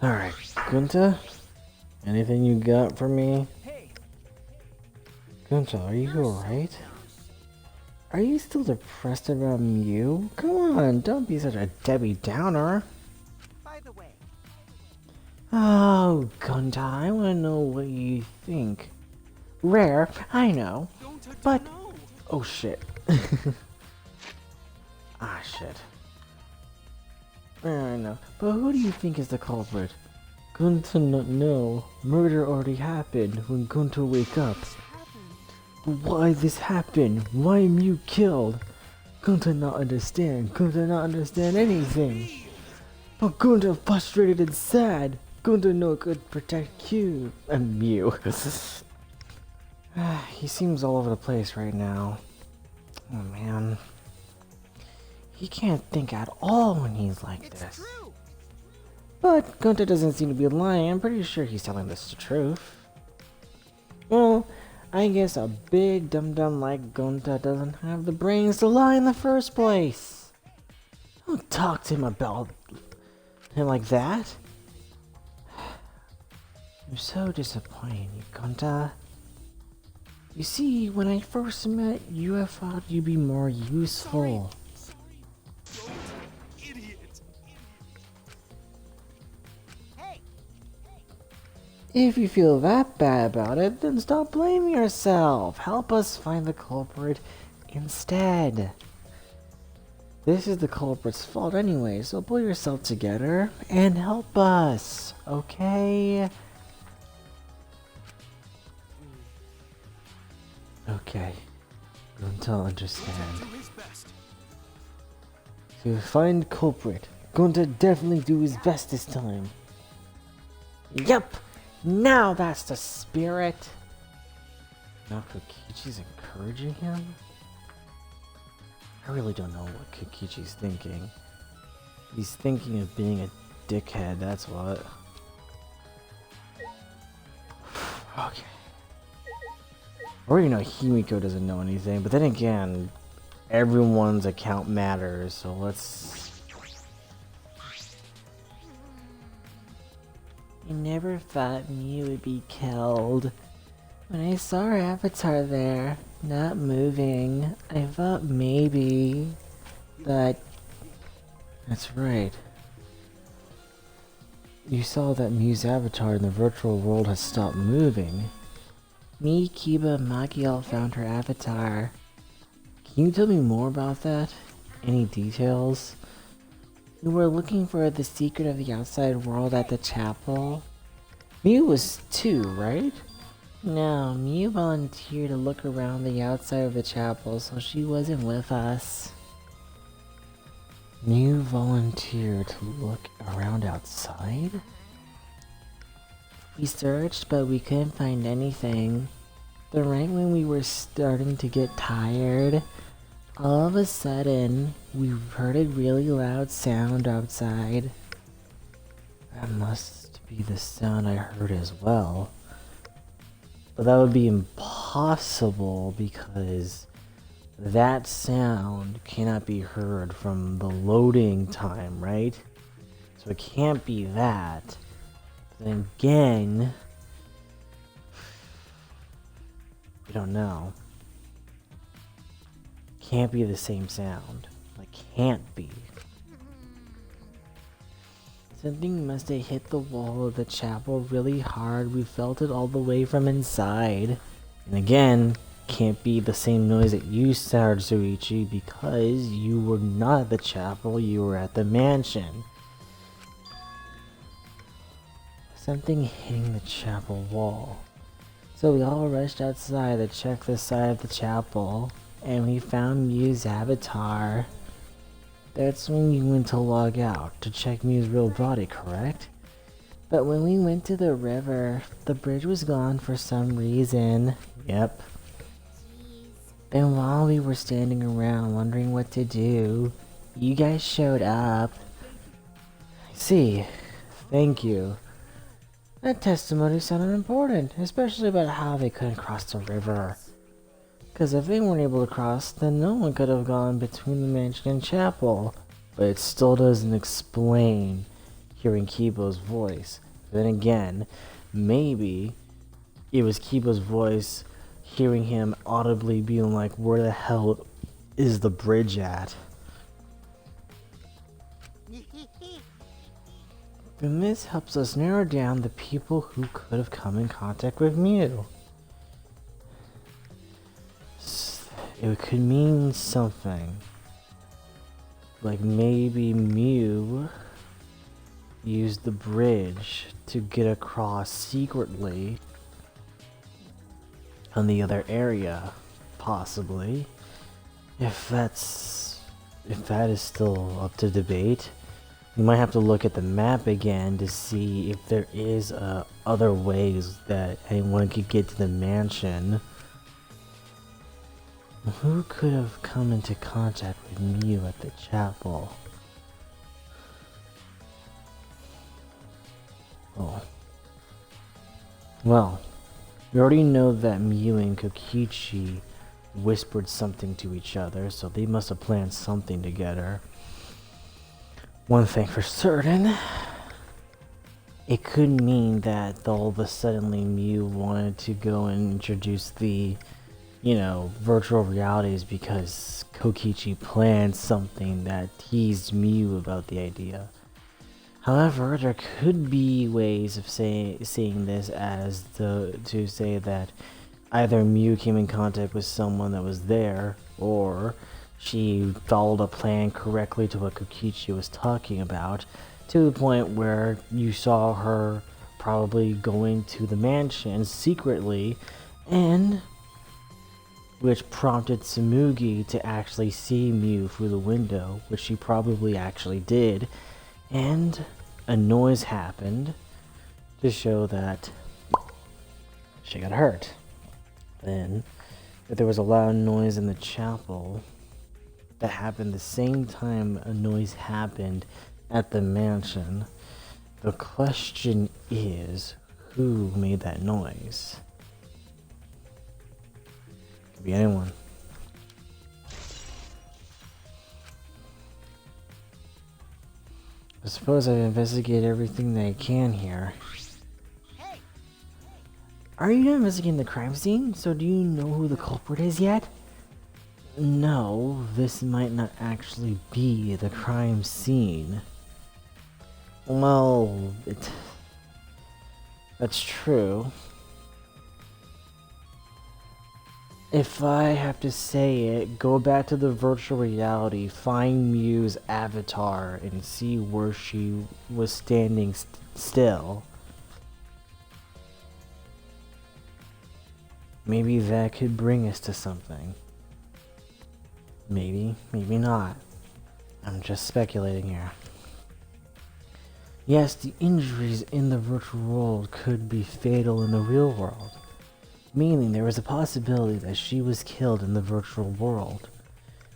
Alright, Gunta, anything you got for me? Hey, Gunta, are you alright? Are you still depressed about Mew? Come on, don't be such a Debbie Downer. By the way, Oh, Gunta, I want to know what you think. Rare, I know, but... Oh, shit. Ah, shit. I know, but who do you think is the culprit? Gunta not know. Murder already happened when Gunta wake up. But why this happened? Why Mew killed? Gunta not understand. Gunta not understand anything. But Gunta frustrated and sad. Gunta no could protect Q and Mew. He seems all over the place right now. Oh man. He can't think at all when he's like it's this. true. But Gunta doesn't seem to be lying. I'm pretty sure he's telling us the truth. Well, I guess a big dum-dum like Gunta doesn't have the brains to lie in the first place. Don't talk to him about him like that. I'm so disappointed in you, Gunta. You see, when I first met you, I thought you'd be more useful. Hey, If you feel that bad about it, then stop blaming yourself. Help us find the culprit instead. This is the culprit's fault anyway, so pull yourself together and help us, okay? Okay, Gunta understand. do his best. To find culprit, Gunta definitely do his best this time. Yep! Now that's the spirit! Now Kokichi's encouraging him? I really don't know what Kokichi's thinking. He's thinking of being a dickhead, that's what. Okay. Or you know, Himiko doesn't know anything, but then again, everyone's account matters, so let's... I never thought Mew would be killed. When I saw her avatar there, not moving, I thought maybe that... That's right. You saw that Mew's avatar in the virtual world has stopped moving. Me, Kiba, and Maki all found her avatar. Can you tell me more about that? Any details? We were looking for the secret of the outside world at the chapel. Mew was too, right? No, Mew volunteered to look around the outside of the chapel, so she wasn't with us. Mew volunteered to look around outside? We searched, but we couldn't find anything. But right when we were starting to get tired, all of a sudden, we heard a really loud sound outside. That must be the sound I heard as well. But that would be impossible because that sound cannot be heard from the loading time, right? So it can't be that. But then again, we don't know. Can't be the same sound. Like, can't be. Something must have hit the wall of the chapel really hard. We felt it all the way from inside. And again, can't be the same noise that you sounded, Suichi, because you were not at the chapel, you were at the mansion. Something hitting the chapel wall. So we all rushed outside to check the side of the chapel, and we found Mew's avatar. That's when you went to log out, to check Mew's real body, correct? But when we went to the river, the bridge was gone for some reason. Yep. Then while we were standing around wondering what to do, you guys showed up. I see. Thank you. That testimony sounded important, especially about how they couldn't cross the river. Because if they weren't able to cross, then no one could have gone between the mansion and chapel. But it still doesn't explain hearing Kibo's voice. Then again, maybe it was Kibo's voice hearing him audibly being like, where the hell is the bridge at? And this helps us narrow down the people who could have come in contact with Mew. It could mean something. Like maybe Mew used the bridge to get across secretly on the other area, possibly. If that is still up to debate. You might have to look at the map again to see if there is other ways that anyone could get to the mansion. Who could have come into contact with Mew at the chapel? Oh. Well, we already know that Mew and Kokichi whispered something to each other, so they must have planned something together. One thing for certain, it could mean that all of a suddenly Mew wanted to go and introduce the, virtual realities because Kokichi planned something that teased Mew about the idea. However, there could be ways of seeing this as to say that either Mew came in contact with someone that was there, or she followed a plan correctly to what Kokichi was talking about, to the point where you saw her probably going to the mansion secretly, and which prompted Tsumugi to actually see Mew through the window, which she probably actually did, and a noise happened to show that she got hurt. Then, if there was a loud noise in the chapel that happened the same time a noise happened at the mansion, the question is, who made that noise? Could be anyone. I suppose I've investigated everything that I can here. Are you investigating the crime scene? So do you know who the culprit is yet? No, this might not actually be the crime scene. Well, that's true. If I have to say it, go back to the virtual reality, find Mew's avatar, and see where she was standing still. Maybe that could bring us to something. Maybe, maybe not. I'm just speculating here. Yes, the injuries in the virtual world could be fatal in the real world. Meaning there is a possibility that she was killed in the virtual world.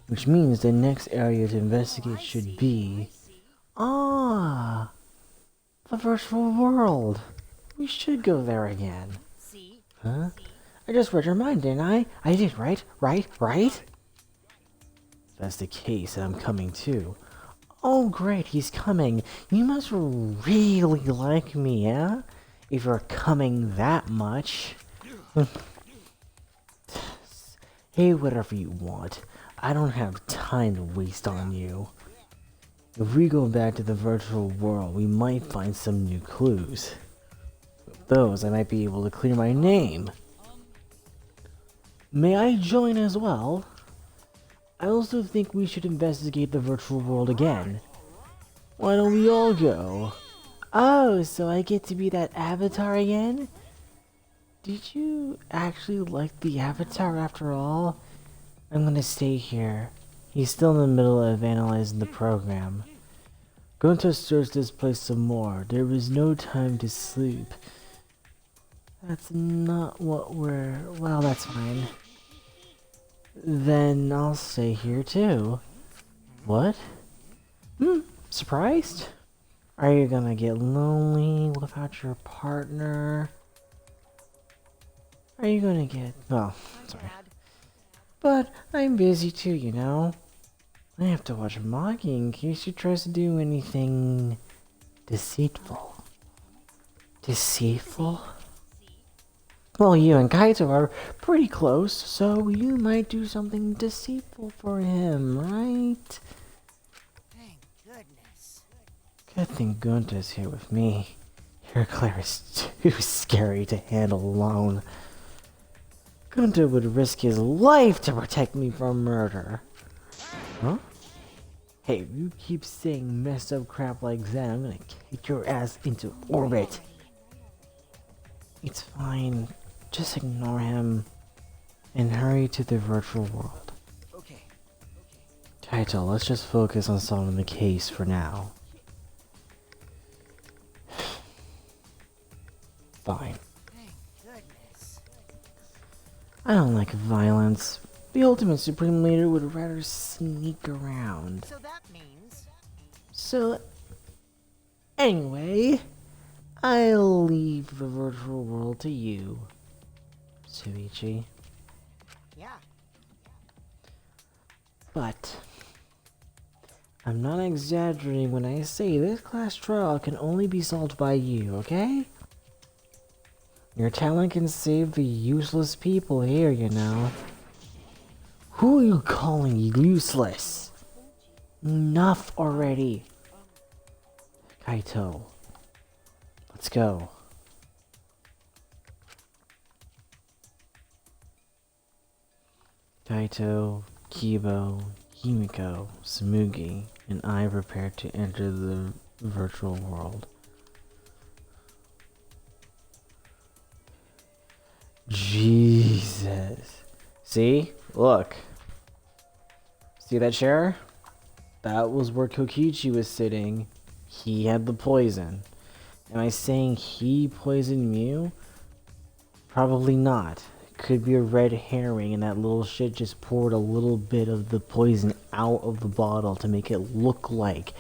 Which means the next area to investigate should be... the virtual world. We should go there again. Huh? I just read your mind, didn't I? I did, right? Right? If that's the case, then I'm coming too. Oh great, he's coming. You must really like me, eh? If you're coming that much. Hey, whatever you want. I don't have time to waste on you. If we go back to the virtual world, we might find some new clues. With those, I might be able to clear my name. May I join as well? I also think we should investigate the virtual world again. Why don't we all go? Oh, so I get to be that avatar again? Did you actually like the avatar after all? I'm gonna stay here. He's still in the middle of analyzing the program. Going to search this place some more. There is no time to sleep. That's not what we're... Well, that's fine. Then I'll stay here too. What? Surprised? Are you gonna get lonely without your partner? Are you gonna get... Oh, sorry. But I'm busy too, you know? I have to watch Maki in case she tries to do anything deceitful. Deceitful? Well, you and Kaito are pretty close, so you might do something deceitful for him, right? Thank goodness. Good thing Gunta's here with me. Your Claire is too scary to handle alone. Gunta would risk his life to protect me from murder. Huh? Hey, if you keep saying messed up crap like that, I'm gonna kick your ass into orbit. It's fine. Just ignore him and hurry to the virtual world. Okay. Kaito, let's just focus on solving the case for now. Fine. Thank goodness. I don't like violence. The ultimate supreme leader would rather sneak around. So that means... So, anyway, I'll leave the virtual world to you, Suichi. Yeah. But I'm not exaggerating when I say this class trial can only be solved by you, okay? Your talent can save the useless people here, you know. Who are you calling useless? Enough already. Kaito, let's go. Kaito, Kibo, Himiko, Samugi, and I prepare to enter the virtual world. Jesus. See? Look. See that chair? That was where Kokichi was sitting. He had the poison. Am I saying he poisoned you? Probably not. Could be a red herring and that little shit just poured a little bit of the poison out of the bottle to make it look like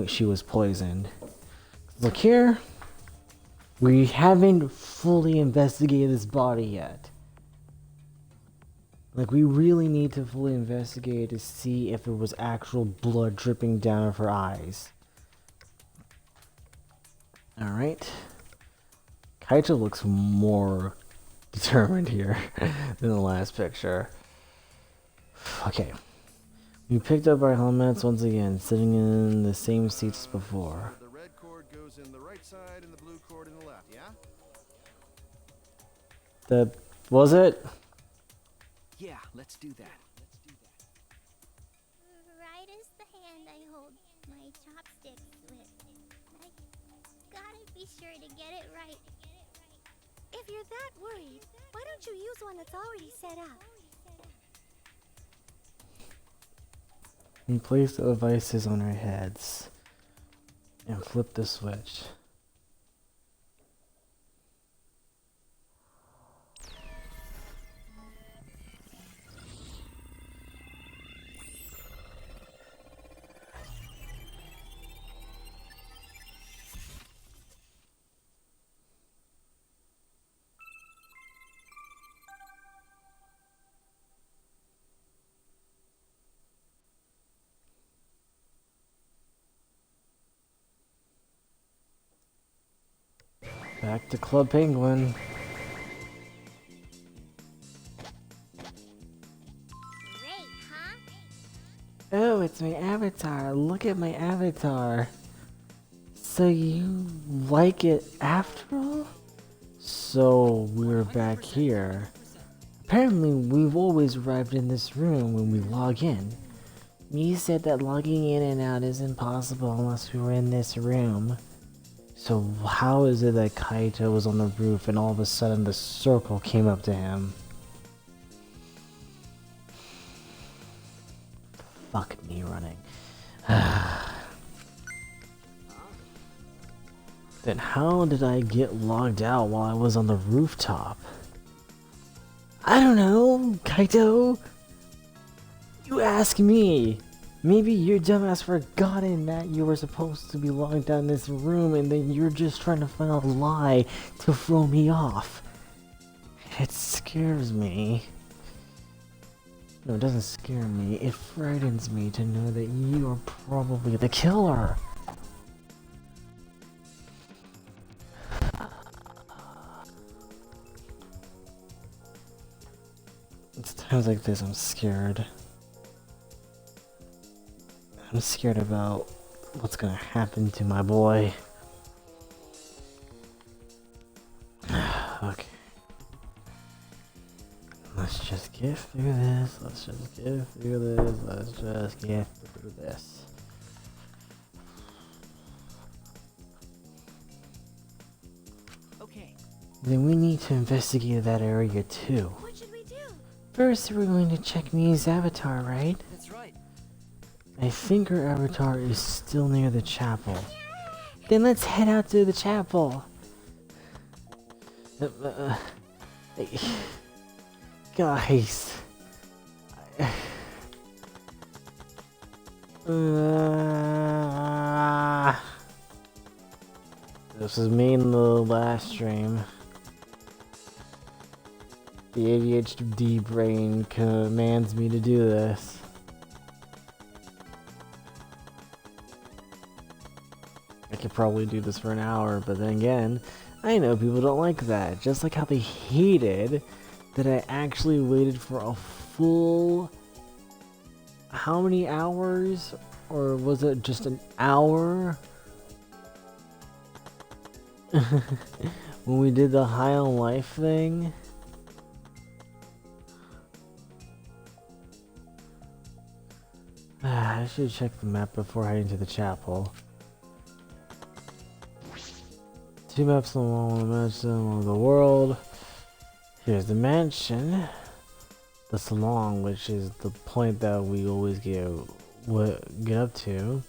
she was poisoned. Look here. We haven't fully investigated this body yet. Like, we really need to fully investigate to see if there was actual blood dripping down of her eyes. Alright. Kaito looks more determined here than the last picture. Okay. We picked up our helmets once again, sitting in the same seats as before. The red cord goes in the right side and the blue cord in the left, yeah? That was it? Yeah, let's do that. Right as the hand I hold my chopsticks with. I gotta be sure to get it right. If you're that worried, why don't you use one that's already set up? We place the devices on our heads and flip the switch. Back to Club Penguin. Great, huh? Oh, it's my avatar. Look at my avatar. So you like it after all? So we're back here. Apparently, we've always arrived in this room when we log in. You said that logging in and out is impossible unless we were in this room. So how is it that Kaito was on the roof and all of a sudden the circle came up to him? Fuck me running. Then how did I get logged out while I was on the rooftop? I don't know, Kaito. You ask me. Maybe your dumbass forgotten that you were supposed to be locked down in this room and then you're just trying to find a lie to throw me off. It scares me. No, it doesn't scare me. It frightens me to know that you are probably the killer. It's times like this I'm scared. I'm scared about what's gonna happen to my boy. Okay. Let's just get through this. Let's just get through this. Let's just get through this. Okay. Then we need to investigate that area too. What should we do? First, we're going to check Mia's avatar, right? That's right. I think her avatar is still near the chapel. Then let's head out to the chapel. Guys. This is me in the last stream. The ADHD brain commands me to do this. I could probably do this for an hour, but then again, I know people don't like that. Just like how they hated that I actually waited for a full... How many hours? Or was it just an hour? When we did the High on Life thing? I should check the map before heading to the chapel. 2 maps along the mansion of the world. Here's the mansion. The salon, which is the point that we always get up to.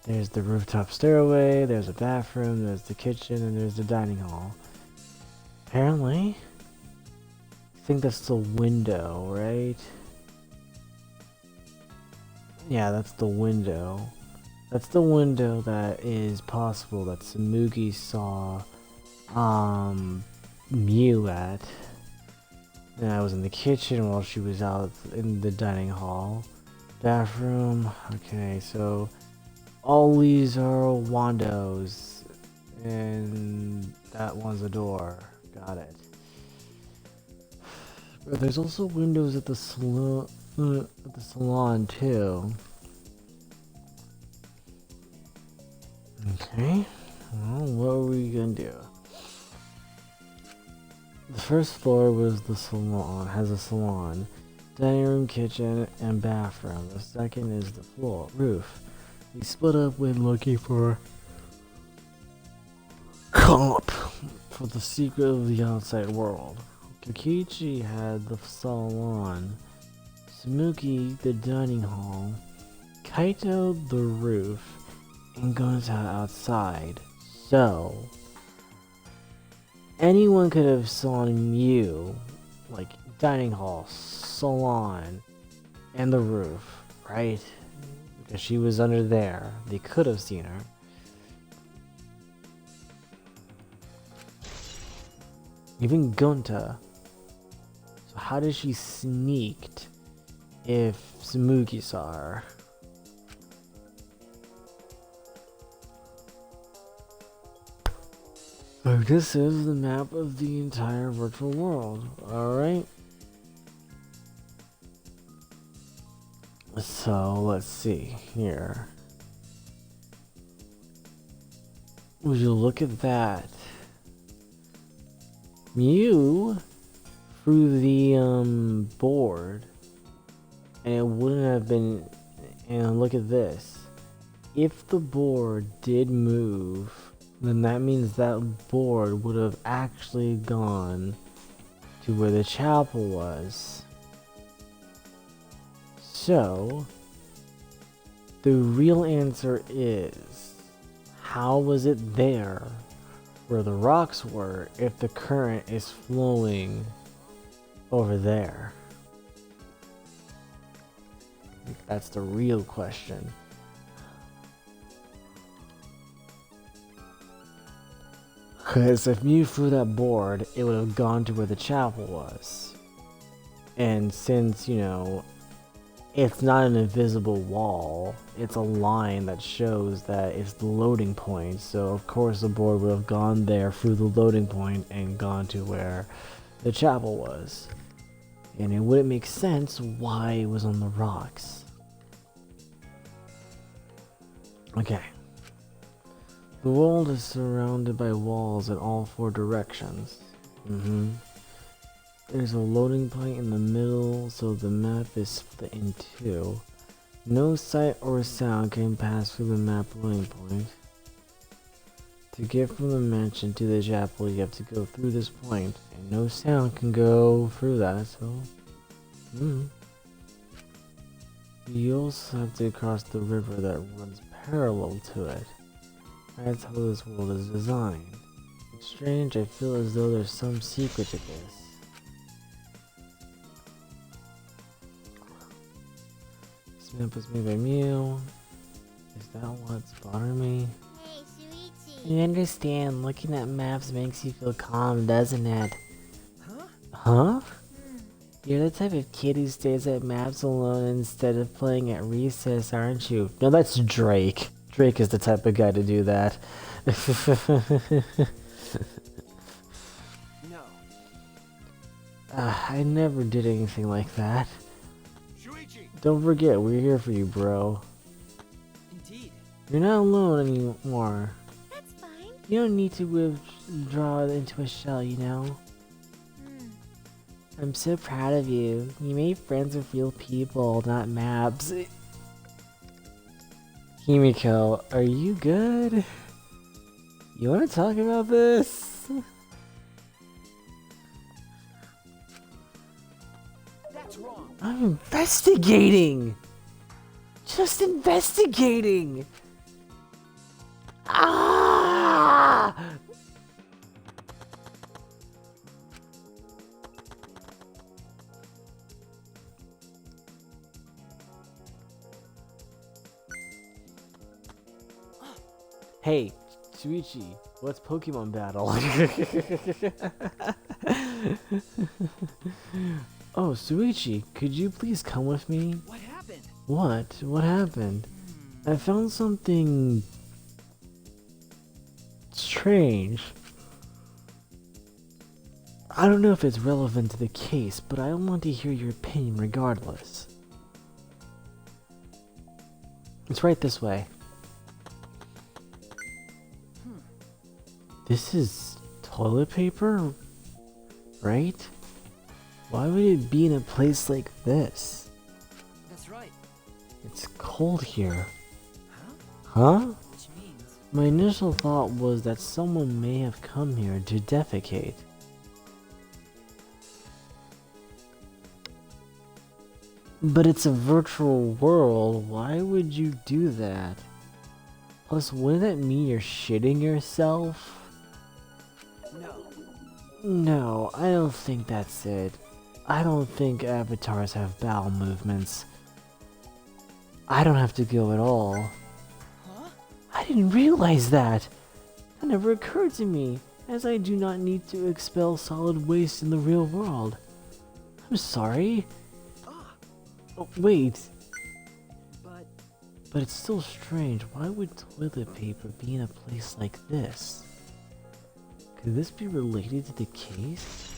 There's the rooftop stairway, there's a bathroom, there's the kitchen, and there's the dining hall. Apparently, I think that's the window, right? Yeah, that's the window. That's the window that is possible that Samugi saw Mew at. And I was in the kitchen while she was out in the dining hall. Bathroom. Okay, so all these are windows. And that one's a door. Got it. But there's also windows at the salon too. Okay, well, what are we gonna do? The first floor was the salon, has a salon, dining room, kitchen, and bathroom. The second is the roof. We split up when looking for comp for the secret of the outside world. Kokichi had the salon, Samuki the dining hall, Kaito the roof, and Gonta outside. So anyone could have seen Mew, like dining hall, salon, and the roof, right? Because she was under there. They could have seen her. Even Gonta. So how did she sneaked if Samuki saw her? So this is the map of the entire virtual world. Alright. So let's see here. Would you look at that? Mew through the board, and it wouldn't have been. And look at this. If the board did move, then that means that board would have actually gone to where the chapel was. So, the real answer is, how was it there where the rocks were if the current is flowing over there? That's the real question. Because if you threw that board, it would have gone to where the chapel was. And since, you know, it's not an invisible wall, it's a line that shows that it's the loading point. So of course the board would have gone there through the loading point and gone to where the chapel was. And it wouldn't make sense why it was on the rocks. Okay. The world is surrounded by walls in all 4 directions. There's a loading point in the middle, so the map is split in 2. No sight or sound can pass through the map loading point. To get from the mansion to the chapel, you have to go through this point, and no sound can go through that, so... You also have to cross the river that runs parallel to it. That's how this world is designed. It's strange, I feel as though there's some secret to this. This map was made by Mew. Is that what's bothering me? Hey, Shuichi. You understand, looking at maps makes you feel calm, doesn't it? Huh? You're the type of kid who stares at maps alone instead of playing at recess, aren't you? No, that's Drake. Drake is the type of guy to do that. No. I never did anything like that. Shuichi! Don't forget, we're here for you, bro. Indeed. You're not alone anymore. That's fine. You don't need to withdraw into a shell, you know? I'm so proud of you. You made friends with real people, not maps. Himiko, are you good? You want to talk about this? That's wrong. I'm investigating! Just investigating! Ah! Hey, Shuichi, what's Pokemon battle? Oh, Shuichi, could you please come with me? What happened? What? What happened? I found something strange. I don't know if it's relevant to the case, but I want to hear your opinion regardless. It's right this way. This is toilet paper, right? Why would it be in a place like this? That's right. It's cold here. Huh? Huh? Which means... My initial thought was that someone may have come here to defecate. But it's a virtual world, why would you do that? Plus, wouldn't that mean you're shitting yourself? No. No, I don't think that's it. I don't think avatars have bowel movements. I don't have to go at all. Huh? I didn't realize that! That never occurred to me, as I do not need to expel solid waste in the real world. I'm sorry. Oh, wait. But it's still strange. Why would toilet paper be in a place like this? Could this be related to the case?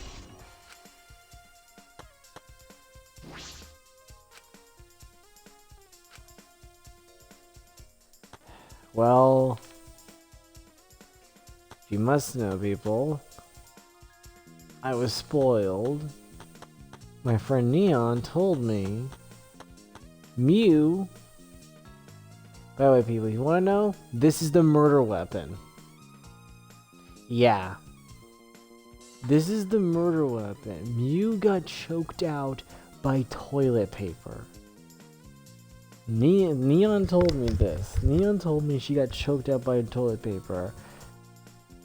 Well, you must know, people, I was spoiled my friend Neon told me Mew. By the way, people, you want to know? This is the murder weapon. Yeah. This is the murder weapon. Mew got choked out by toilet paper. Neon told me this. Neon told me she got choked out by toilet paper.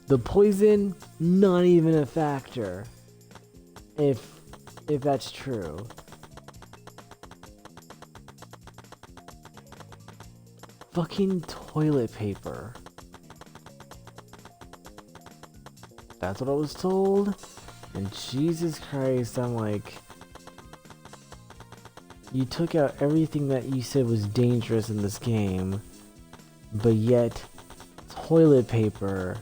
The poison, not even a factor. If that's true. Fucking toilet paper. That's what I was told. And Jesus Christ, I'm like, you took out everything that you said was dangerous in this game, but yet toilet paper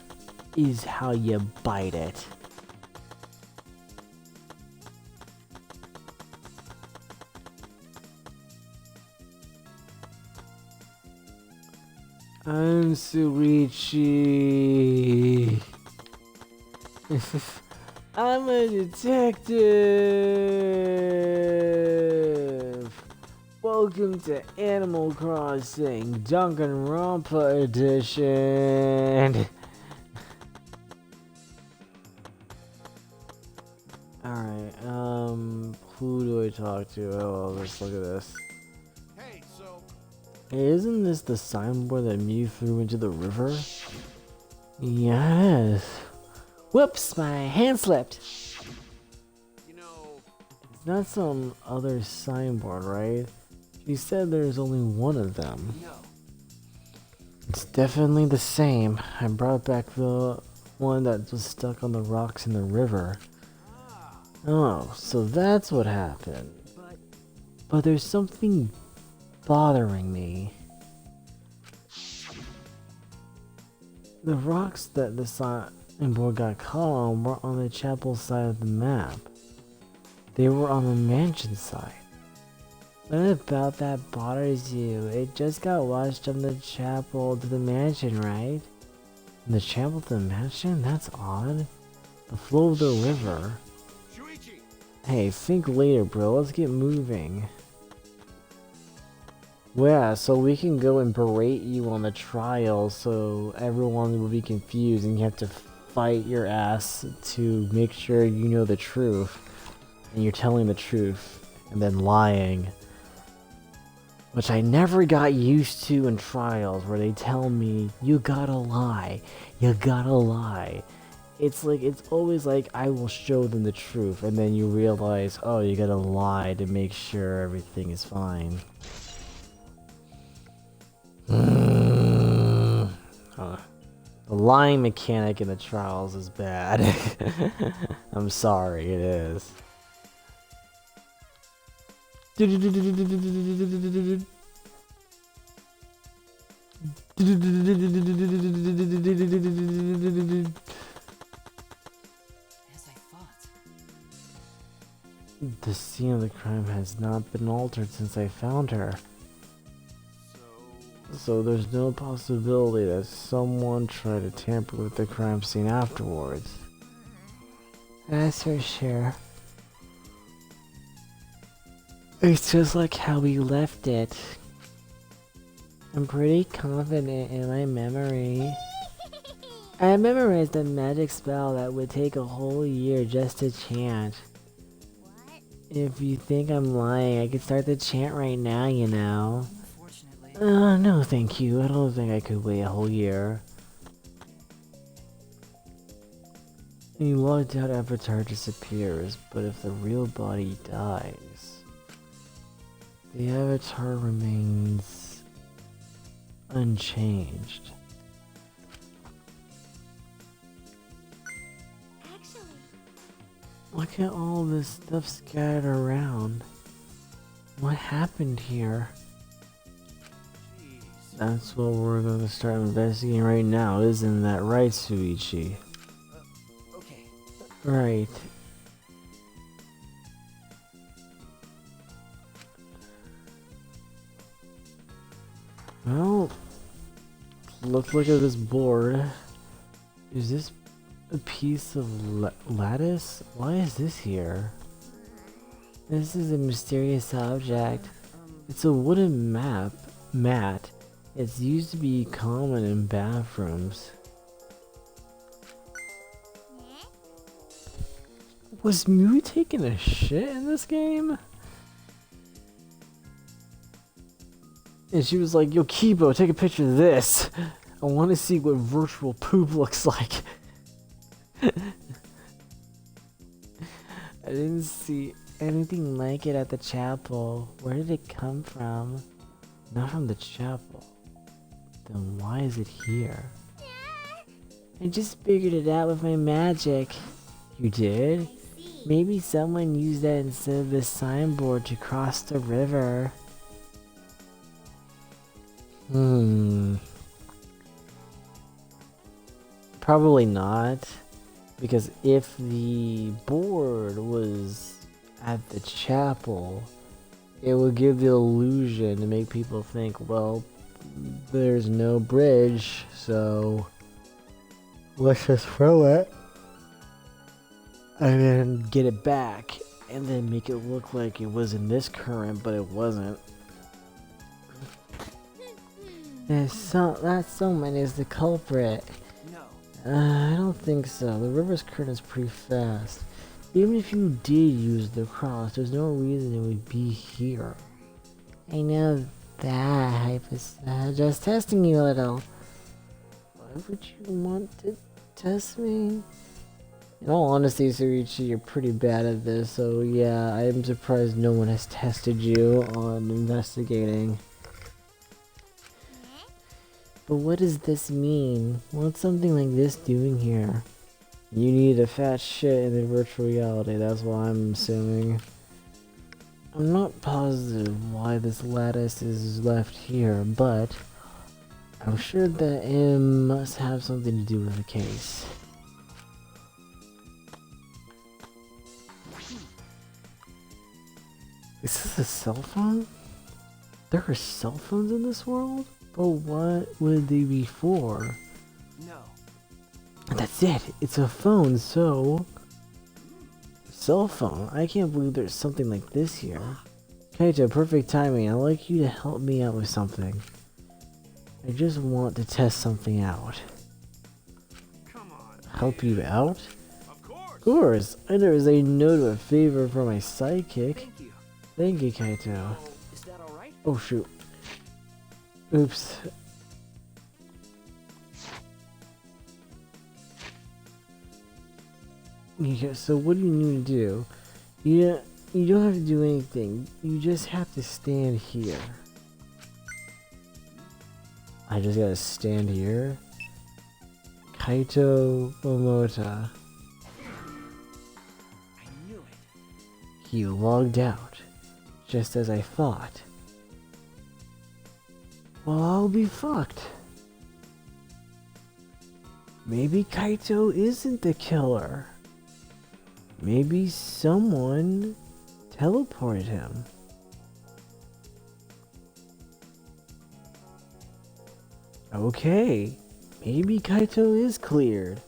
is how you bite it. I'm Suichi. I'm a detective. Welcome to Animal Crossing Danganronpa edition. Alright, who do I talk to? Oh, well, let's look at this. Hey, so Hey, isn't this the signboard that Mew threw into the river? Yes. Whoops, my hand slipped. you know, It's not some other signboard, right? She said there's only one of them. No. It's definitely the same. I brought back the one that was stuck on the rocks in the river. Oh, so that's what happened. But there's something bothering me. The rocks that the signboard got caught on were on the chapel side of the map. They were on the mansion side. What about that bothers you? It just got washed from the chapel to the mansion, right? From the chapel to the mansion? That's odd. The flow of the river. Shuichi, Hey, think later, bro. Let's get moving. Yeah, so we can go and berate you on the trial so everyone will be confused and you have to fight your ass to make sure you know the truth. And you're telling the truth and then lying. Which I never got used to in trials where they tell me, you gotta lie. You gotta lie. It's like, it's always like, I will show them the truth. And then you realize, oh, you gotta lie to make sure everything is fine. The lying mechanic in the trials is bad. I'm sorry, it is. As I thought. The scene of the crime has not been altered since I found her. So there's no possibility that someone tried to tamper with the crime scene afterwards. That's for sure. It's just like how we left it. I'm pretty confident in my memory. I memorized a magic spell that would take a whole year just to chant. What? If you think I'm lying, I could start the chant right now, you know. Unfortunately. No thank you. I don't think I could wait a whole year. The locked out avatar disappears, but if the real body dies, the avatar remains unchanged. Actually, Look at all this stuff scattered around. What happened here? jeez. That's what we're going to start investigating right now, isn't that right, Suichi? Okay. Right. Well, let's look at this board. Is this a piece of lattice? Why is this here? This is a mysterious object. It's a wooden mat. It's used to be common in bathrooms. Eh? Was Mew taking a shit in this game? And she was like, yo, Kibo, take a picture of this. I want to see what virtual poop looks like. I didn't see anything like it at the chapel. Where did it come from? Not from the chapel. Then why is it here? I just figured it out with my magic. You did? I see. Maybe someone used that instead of the signboard to cross the river. Probably not. Because if the board was at the chapel, it would give the illusion to make people think, well, there's no bridge, so let's just throw it and then get it back and then make it look like it was in this current, but it wasn't. That someone is the culprit. No. I don't think so. The river's current is pretty fast. Even if you did use the cross, there's no reason it would be here. I know that, Hypus. Just testing you a little. Why would you want to test me? In all honesty, Surichi, you're pretty bad at this, so yeah, I am surprised no one has tested you on investigating. Eh? But what does this mean? What's something like this doing here? You need a fat shit in the virtual reality, that's what I'm assuming. I'm not positive why this lattice is left here, but I'm sure that it must have something to do with the case. Is this a cell phone? There are cell phones in this world? But what would they be for? No. That's it. It's a phone, so... Cell phone. I can't believe there's something like this here. Kaito, perfect timing. I'd like you to help me out with something. I just want to test something out. Come on. Help you out? Of course. Of course. I never say no to a favor from my sidekick. Thank you. Thank you, Kaito. Is that alright? Oh shoot. Oops. Yeah, so what do you need to do? You don't have to do anything. You just have to stand here. I just gotta stand here? Kaito Momota. I knew it. He logged out. Just as I thought. Well, I'll be fucked. Maybe Kaito isn't the killer. Maybe someone teleported him. Okay, maybe Kaito is cleared.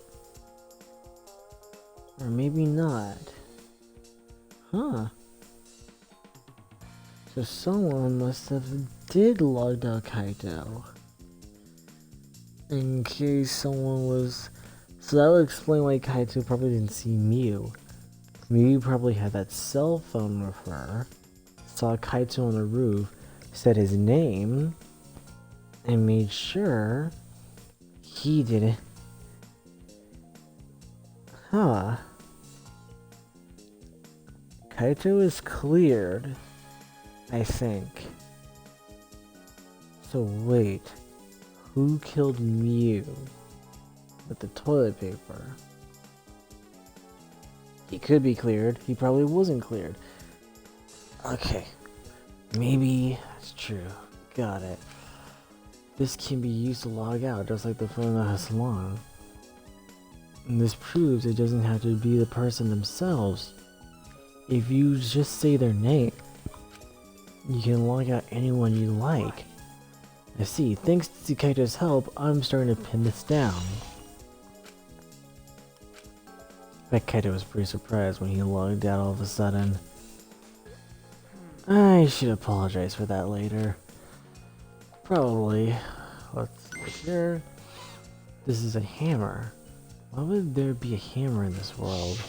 Or maybe not. Huh. So someone must have did logged out Kaito. In case someone was... So that would explain why Kaito probably didn't see Mew. Mew probably had that cell phone with her, saw Kaito on the roof, said his name, and made sure he did it. Huh. Kaito is cleared, I think. So wait, who killed Mew with the toilet paper? He could be cleared. He probably wasn't cleared. Okay. Maybe that's true. Got it. This can be used to log out, just like the phone that has long. And this proves it doesn't have to be the person themselves. If you just say their name, you can log out anyone you like. I see. Thanks to Kaito's help, I'm starting to pin this down. I bet Kaito was pretty surprised when he logged out all of a sudden. I should apologize for that later. Probably. Let's see here. This is a hammer. Why would there be a hammer in this world?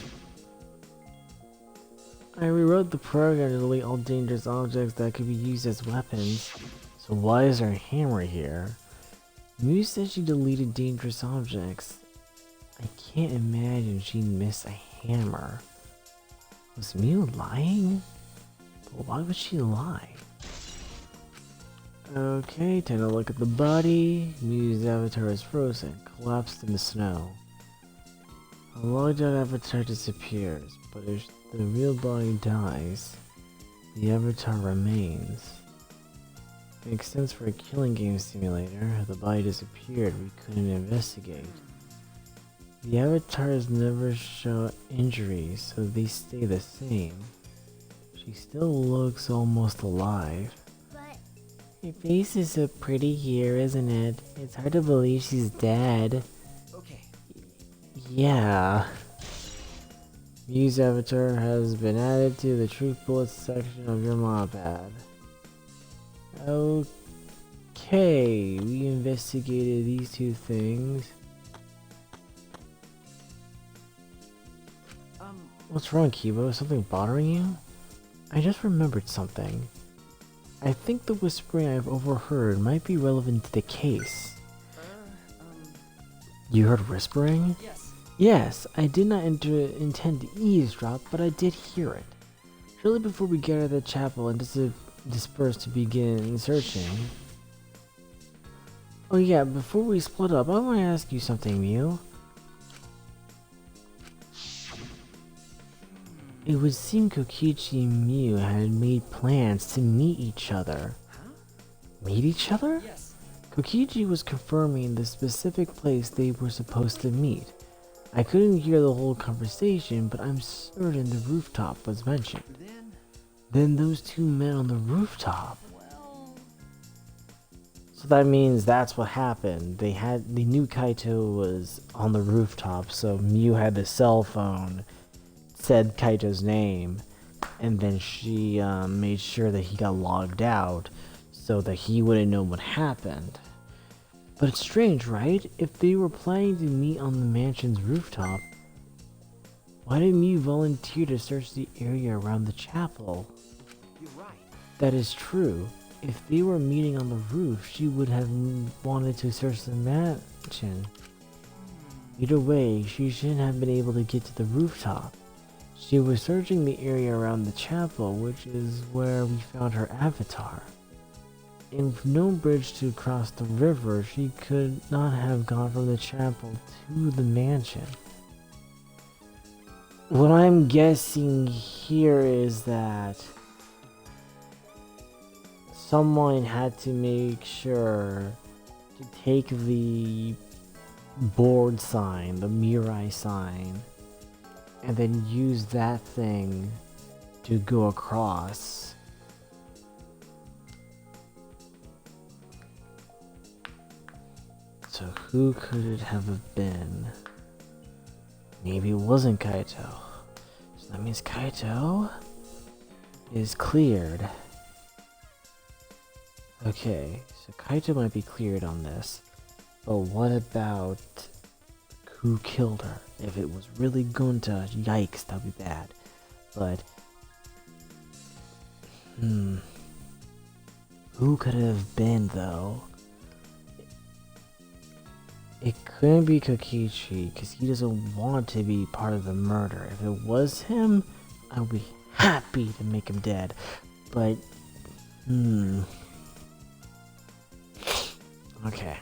I rewrote the program to delete all dangerous objects that could be used as weapons. So why is there a hammer here? Mew said she deleted dangerous objects. I can't imagine she missed a hammer. Was Mew lying? But why would she lie? Okay, time to look at the body. Mew's avatar is frozen, collapsed in the snow. A logged out avatar disappears, but if the real body dies, the avatar remains. Makes sense for a killing game simulator. If the body disappeared, we couldn't investigate. The avatars never show injuries, so they stay the same. She still looks almost alive. But Her face is so pretty here, isn't it? It's hard to believe she's dead. Okay. Yeah. Mew's avatar has been added to the truth bullets section of your mod pad. Okay, we investigated these two things. What's wrong, Kibo? Is something bothering you? I just remembered something. I think the whispering I've overheard might be relevant to the case. You heard whispering? Yes. Yes, I did not intend to eavesdrop, but I did hear it. Shortly before we get out of the chapel and disperse to begin searching. Oh yeah, before we split up, I want to ask you something, Mew. It would seem Kokichi and Mew had made plans to meet each other. Huh? Meet each other? Yes. Kokichi was confirming the specific place they were supposed to meet. I couldn't hear the whole conversation, but I'm certain the rooftop was mentioned. Then those two met on the rooftop. Well, So that means that's what happened. They knew Kaito was on the rooftop, so Mew had the cell phone, said Kaito's name, and then she made sure that he got logged out so that he wouldn't know what happened. But it's strange, right? If they were planning to meet on the mansion's rooftop, why did Mew volunteer to search the area around the chapel? you're right. That is true. If they were meeting on the roof, she would have wanted to search the mansion. Either way, she shouldn't have been able to get to the rooftop. She was searching the area around the chapel, which is where we found her avatar. And with no bridge to cross the river, she could not have gone from the chapel to the mansion. What I'm guessing here is that someone had to make sure to take the board sign, the Mirai sign, and then use that thing to go across. So who could it have been? Maybe it wasn't Kaito. So that means Kaito is cleared. Okay, so Kaito might be cleared on this. But what about who killed her? If it was really Gunta, yikes, that'd be bad. But who could it have been though? It couldn't be Kokichi, because he doesn't want to be part of the murder. If it was him, I would be happy to make him dead. But, okay.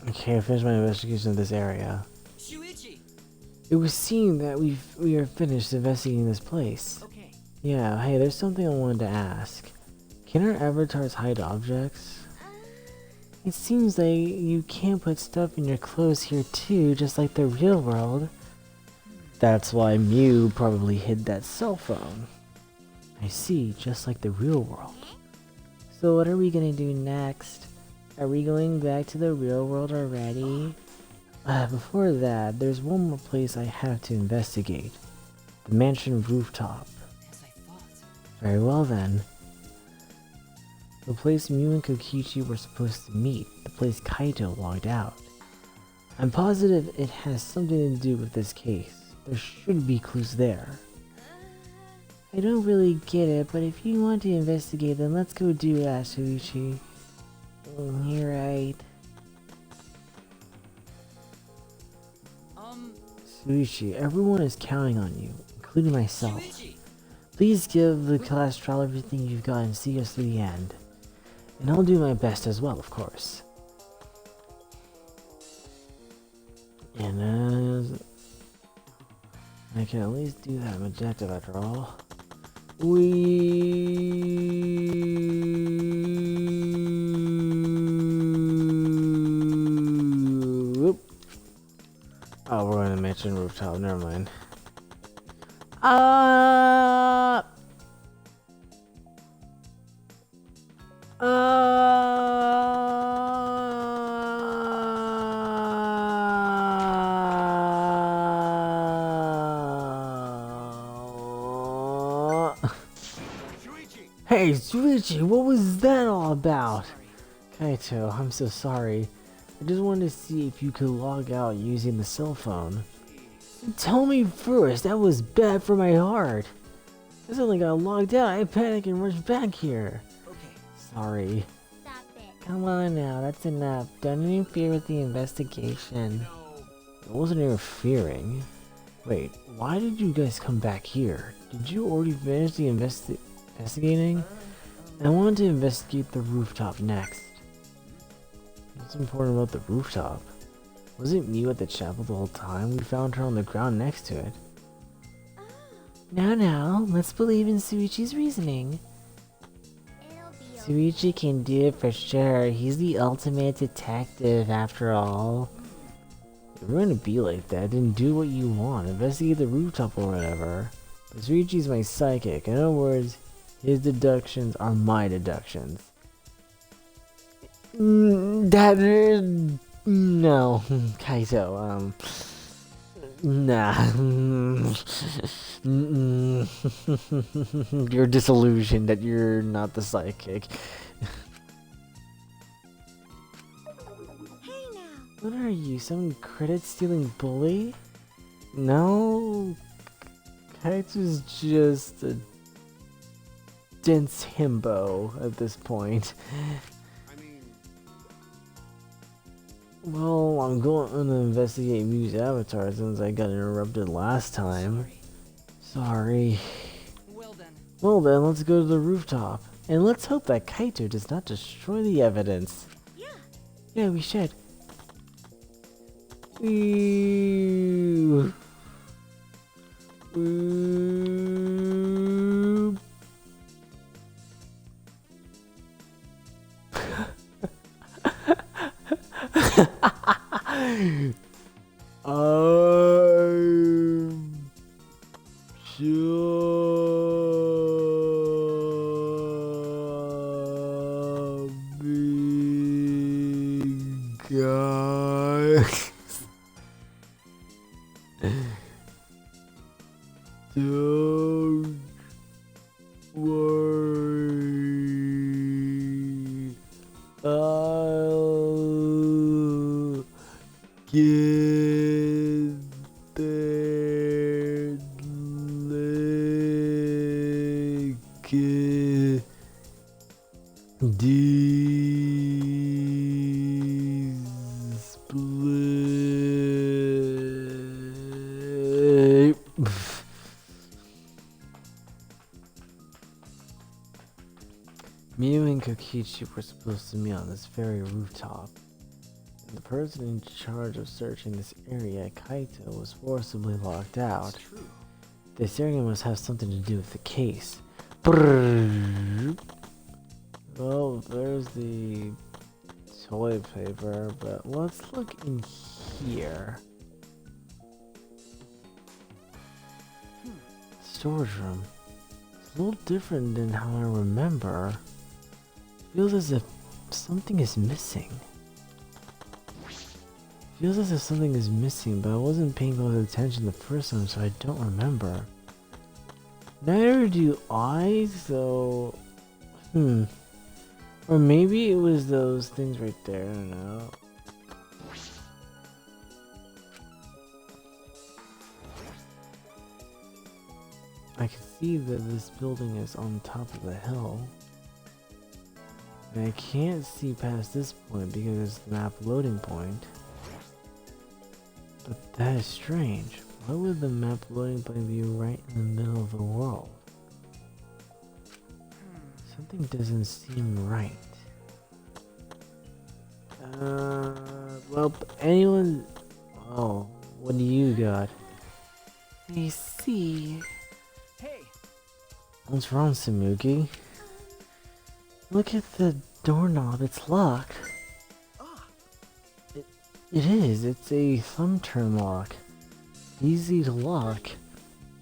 Okay, I finished my investigation of this area. Shuichi! It was seen that we are finished investigating this place. Okay. Yeah, hey, there's something I wanted to ask. Can our avatars hide objects? It seems like you can't put stuff in your clothes here too, just like the real world. That's why Mew probably hid that cell phone. I see, just like the real world. So what are we gonna do next? Are we going back to the real world already? Before that, there's one more place I have to investigate. The mansion rooftop. As I thought. Very well then. The place Mew and Kokichi were supposed to meet. The place Kaito logged out. I'm positive it has something to do with this case. There should be clues there. I don't really get it, but if you want to investigate, then let's go do that, Shuichi. You're right. Shuichi, everyone is counting on you, including myself. Shuichi! Please give the class trial everything you've got and see us through the end. And I'll do my best as well, of course. And I can at least do that objective after all. Whoop. Oh, we're gonna mention rooftop. Never mind. Hey, Shuichi, what was that all about? Kaito, I'm so sorry. I just wanted to see if you could log out using the cell phone. Tell me first, that was bad for my heart. I suddenly got logged out, I panicked and rushed back here. Okay. Sorry. Stop it. Come on now, that's enough. Don't interfere with the investigation. I wasn't interfering. Wait, why did you guys come back here? Did you already finish the investigating? I wanted to investigate the rooftop next. What's important about the rooftop? Wasn't Mew at the chapel the whole time? We found her on the ground next to it. Now, let's believe in Suichi's reasoning. It'll be Suichi can do it for sure. He's the ultimate detective after all. If you're gonna be like that, then do what you want. Investigate the rooftop or whatever. But Suichi's my psychic. In other words, his deductions are my deductions. No, Kaito, nah. You're disillusioned that you're not the psychic. Hey now. What are you, some credit-stealing bully? No, Kaito's just a dense himbo at this point. I mean, Well, I'm going to investigate Mew's avatar since I got interrupted last time. Sorry. Well then. Let's go to the rooftop. And let's hope that Kaito does not destroy the evidence. Yeah. Yeah, we should. Ooh. Ooh. I'm sure big guys don't worry. I'll get there lickety split. Mew and Kokichi were supposed to meet on this very rooftop. The person in charge of searching this area, Kaito, was forcibly locked out. It's true. This area must have something to do with the case. Brrrr. Well, there's the toilet paper, but let's look in here. Storage room. It's a little different than how I remember. Feels as if something is missing. Feels as if something is missing, but I wasn't paying close attention the first time, so I don't remember. Neither do I, so... Or maybe it was those things right there, I don't know. I can see that this building is on top of the hill. And I can't see past this point because it's the map loading point. But that is strange. Why would the map loading point be right in the middle of the world? Something doesn't seem right. Well, anyone... Oh, what do you got? I see. Hey, What's wrong, Samugi? Look at the doorknob, it's locked. It is, it's a thumb turn lock. Easy to lock.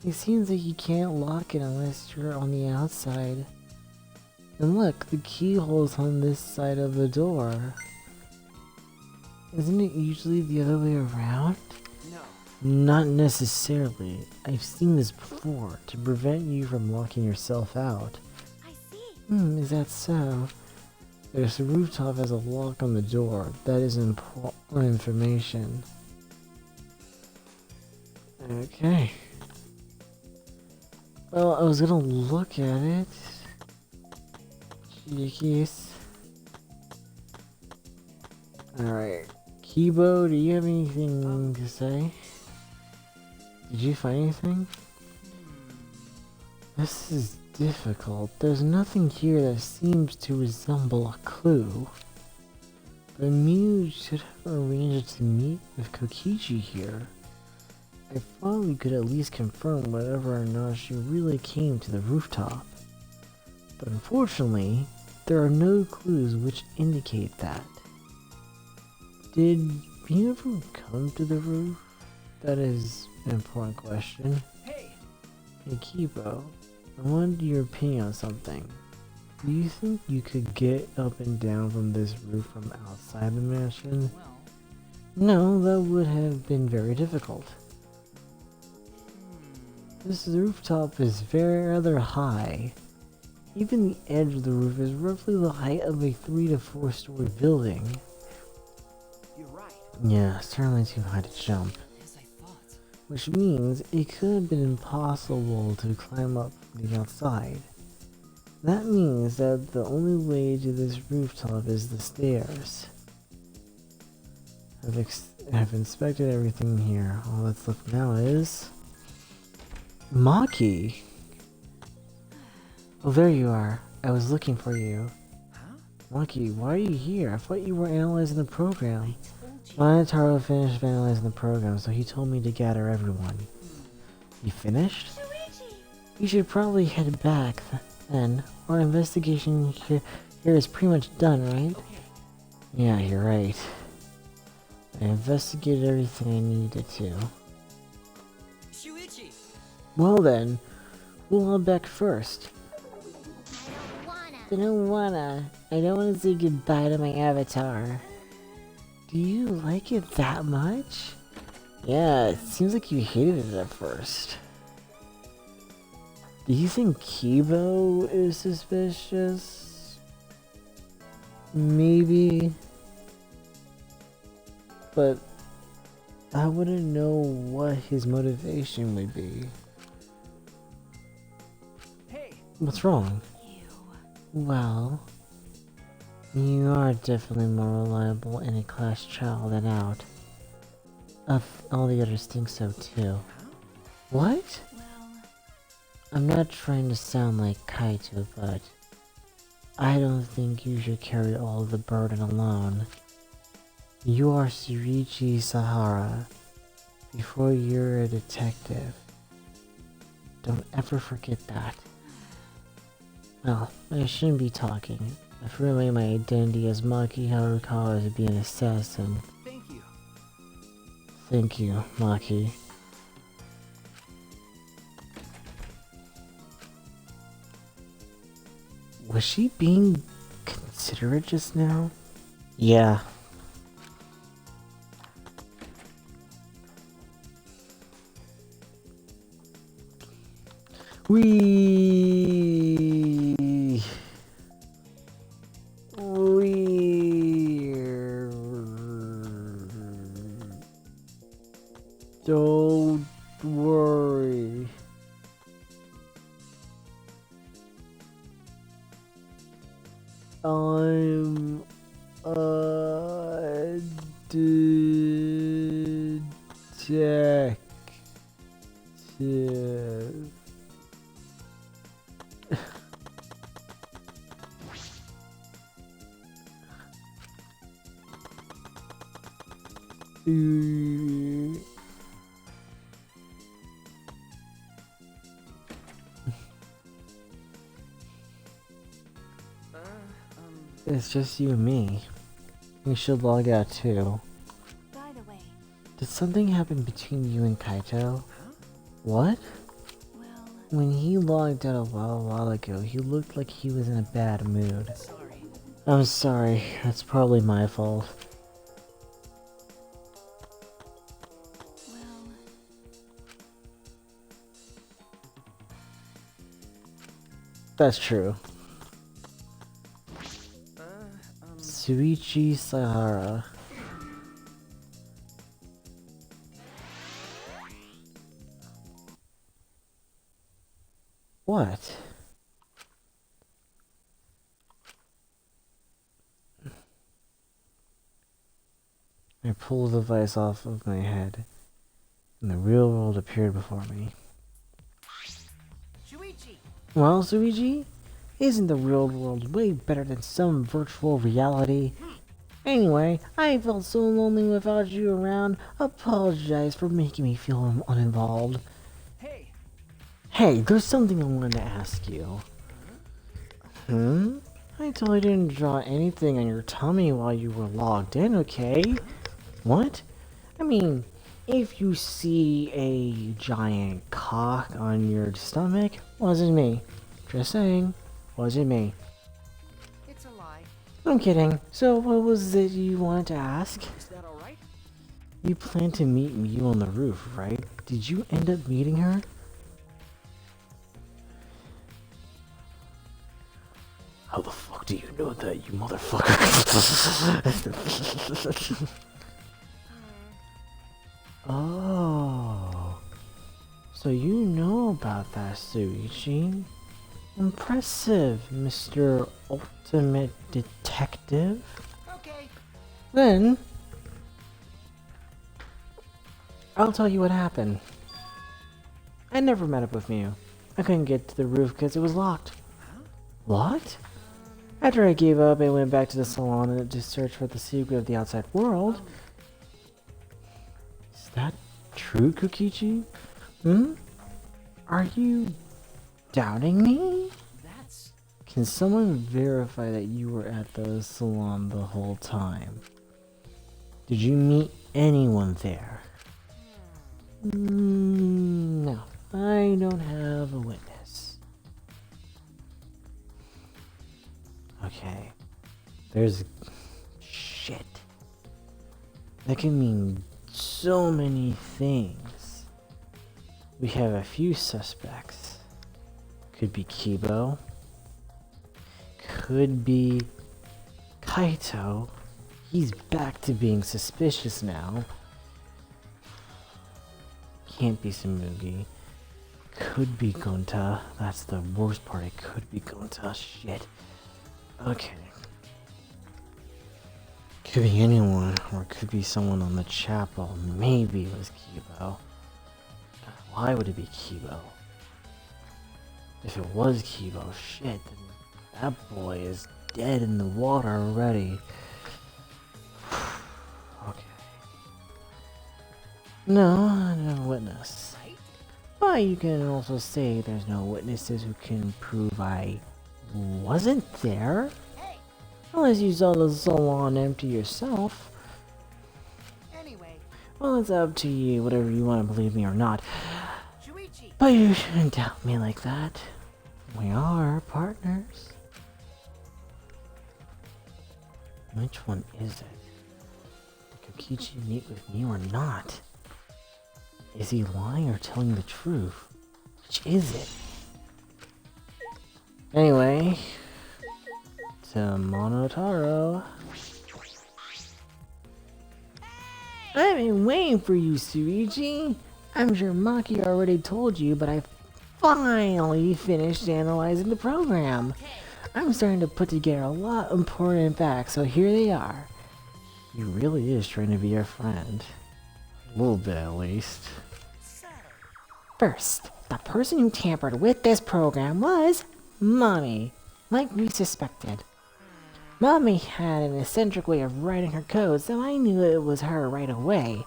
It seems like you can't lock it unless you're on the outside. And look, the keyhole's on this side of the door. Isn't it usually the other way around? no. Not necessarily. I've seen this before, to prevent you from locking yourself out. I see. Is that so? There's a rooftop has a lock on the door. That is important information. Okay. Well, I was gonna look at it. Jeez. Alright. Kibo, do you have anything to say? Did you find anything? This is difficult. There's nothing here that seems to resemble a clue. But Mew should have arranged to meet with Kokichi here. I thought we could at least confirm whether or not she really came to the rooftop. But unfortunately, there are no clues which indicate that. Did Mew ever come to the roof? That is an important question. Hey, Hey Kibo, I wanted your opinion on something. Do you think you could get up and down from this roof from outside the mansion? well, No, that would have been very difficult. This rooftop is very rather high. Even the edge of the roof is roughly the height of a 3 to 4 story building. you're right. Yeah, certainly too high to jump. As I thought. Which means it could have been impossible to climb up from the outside. That means that the only way to this rooftop is the stairs. I've inspected everything here. All that's left now is... Maki! Oh, there you are. I was looking for you. Huh? Maki, why are you here? I thought you were analyzing the program. Told you. Monotaro finished analyzing the program, so he told me to gather everyone. You finished? Shuichi! You should probably head back then. Our investigation here is pretty much done, right? Okay. Yeah, you're right. I investigated everything I needed to. Shuichi! Well then, who'll head back first? I don't I don't wanna say goodbye to my avatar. Do you like it that much? Yeah, it seems like you hated it at first. Do you think Kibo is suspicious? Maybe. But I wouldn't know what his motivation would be. Hey, What's wrong? Well, you are definitely more reliable in a class trial than out. All the others think so too. What? I'm not trying to sound like Kaito, but I don't think you should carry all the burden alone. You are Shuichi Sahara. Before you're a detective. Don't ever forget that. Well, I shouldn't be talking. I've relayed my identity as Maki Harukawa to be an assassin. thank you. Thank you, Maki. Was she being considerate just now? Yeah. We don't worry. I'm a detective. It's just you and me. We should log out too. By the way, Did something happen between you and Kaito? What? well, When he logged out a while ago, he looked like he was in a bad mood. Sorry. I'm sorry, that's probably my fault. well, That's true. Uh, Suichi Sahara. What? I pulled the device off of my head, and the real world appeared before me. Shuichi! Well, Suichi, isn't the real world way better than some virtual reality? Anyway, I felt so lonely without you around. Apologize for making me feel uninvolved. hey, Hey, there's something I wanted to ask you. I totally didn't draw anything on your tummy while you were logged in, okay? What? I mean, if you see a giant cock on your stomach, wasn't me. Just saying, wasn't me. It's a lie. I'm kidding. So what was it you wanted to ask? is that alright? You planned to meet Miu on the roof, right? Did you end up meeting her? How the fuck do you know that, you motherfucker? Oh. So you know about that, Suichi. Impressive, Mr. Ultimate Detective. Okay. Then, I'll tell you what happened. I never met up with Miu. I couldn't get to the roof because it was locked. Locked? After I gave up, I went back to the salon to search for the secret of the outside world. Is that true, Kokichi? Are you doubting me? That's... Can someone verify that you were at the salon the whole time? Did you meet anyone there? No, I don't have a witness. Okay, there's shit. That can mean so many things. We have a few suspects. Could be Kibo. Could be Kaito. He's back to being suspicious now. Can't be Samugi. Could be Gonta. That's the worst part. It could be Gonta. Shit. Okay. Could be anyone, or it could be someone on the chapel. Maybe it was Kibo. Why would it be Kibo? If it was Kibo, shit, then that boy is dead in the water already. Okay. No, no witness. But you can also say there's no witnesses who can prove I wasn't there. Unless you saw the salon empty yourself. Anyway, Well, it's up to you, whatever you want to believe me or not. Shuichi! But you shouldn't doubt me like that. We are partners. Which one is it? Did Kokichi meet with me or not? Is he lying or telling the truth? Which is it? Anyway, to Monotaro. I've been waiting for you, Suichi. I'm sure Maki already told you, but I finally finished analyzing the program. I'm starting to put together a lot of important facts, so here they are. He really is trying to be your friend. A little bit, at least. First, the person who tampered with this program was Mommy, like we suspected. Mommy had an eccentric way of writing her code, so I knew it was her right away.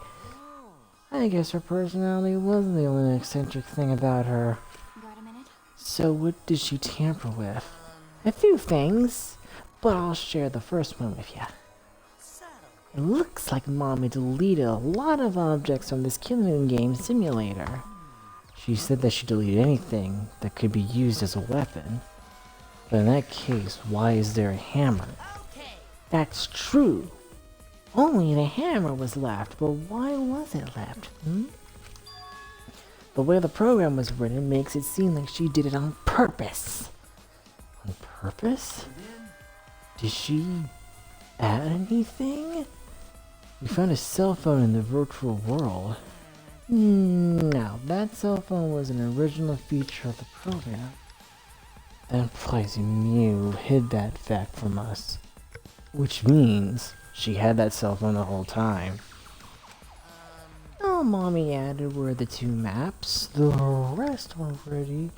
I guess her personality wasn't the only eccentric thing about her. Got a minute? So what did she tamper with? A few things, but I'll share the first one with you. It looks like Mommy deleted a lot of objects from this killing game simulator. She said that she deleted anything that could be used as a weapon. But in that case, why is there a hammer? That's true. Only the hammer was left, but why was it left? The way the program was written makes it seem like she did it on purpose. On purpose? Did she add anything? We found a cell phone in the virtual world. No, that cell phone was an original feature of the program. That implies Mew hid that fact from us. Which means she had that cell phone the whole time. All Mommy added were the 2 maps. The rest were already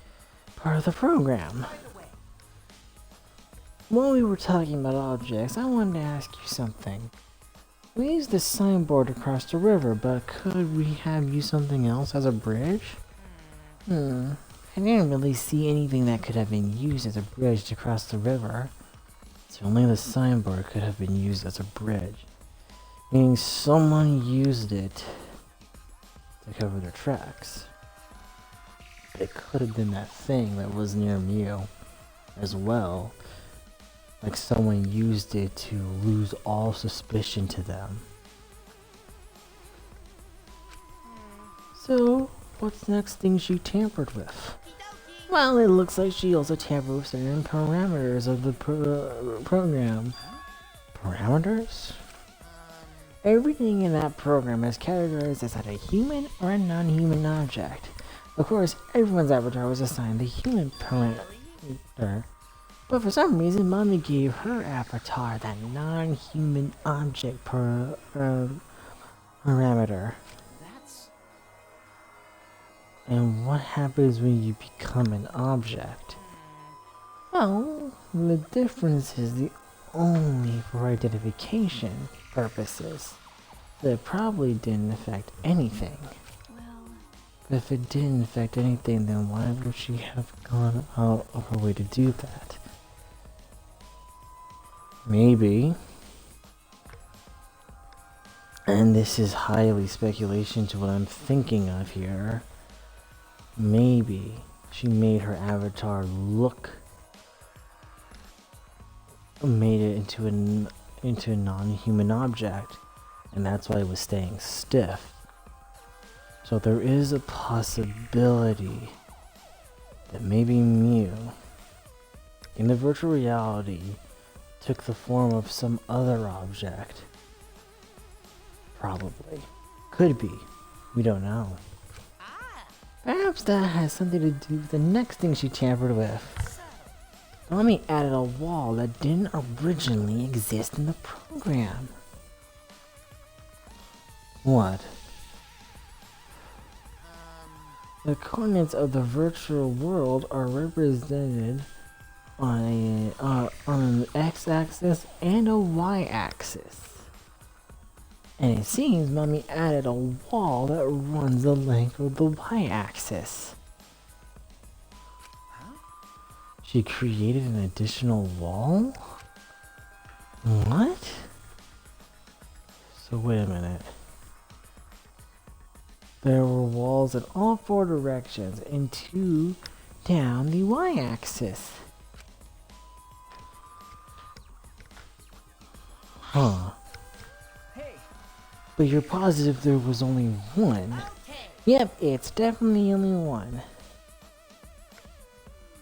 part of the program. While we were talking about objects, I wanted to ask you something. We used the signboard across the river, but could we have used something else as a bridge? I didn't really see anything that could have been used as a bridge to cross the river. So only the signboard could have been used as a bridge. Meaning someone used it to cover their tracks. It could have been that thing that was near Mew as well. Like someone used it to lose all suspicion to them. So, what's the next thing she tampered with? Well, it looks like she also tampered with certain parameters of the program. Parameters? Everything in that program is categorized as either a human or a non-human object. Of course, everyone's avatar was assigned the human parameter. But for some reason, Mommy gave her avatar that non-human object parameter. And what happens when you become an object? Well, the difference is the only for identification purposes. So it probably didn't affect anything. But if it didn't affect anything, then why would she have gone out of her way to do that? Maybe, and this is highly speculation to what I'm thinking of here, maybe she made her avatar made it into a non-human object, and that's why it was staying stiff. So there is a possibility that maybe Mew, in the virtual reality, took the form of some other object. Probably. Could be. We don't know. Perhaps that has something to do with the next thing she tampered with. Mommy added a wall that didn't originally exist in the program. What? The coordinates of the virtual world are represented on an x-axis and a y-axis. And it seems Mommy added a wall that runs the length of the y-axis. She created an additional wall? What? So wait a minute. There were walls in all 4 directions and 2 down the y-axis. Huh. But you're positive there was only one? Yep, it's definitely only one.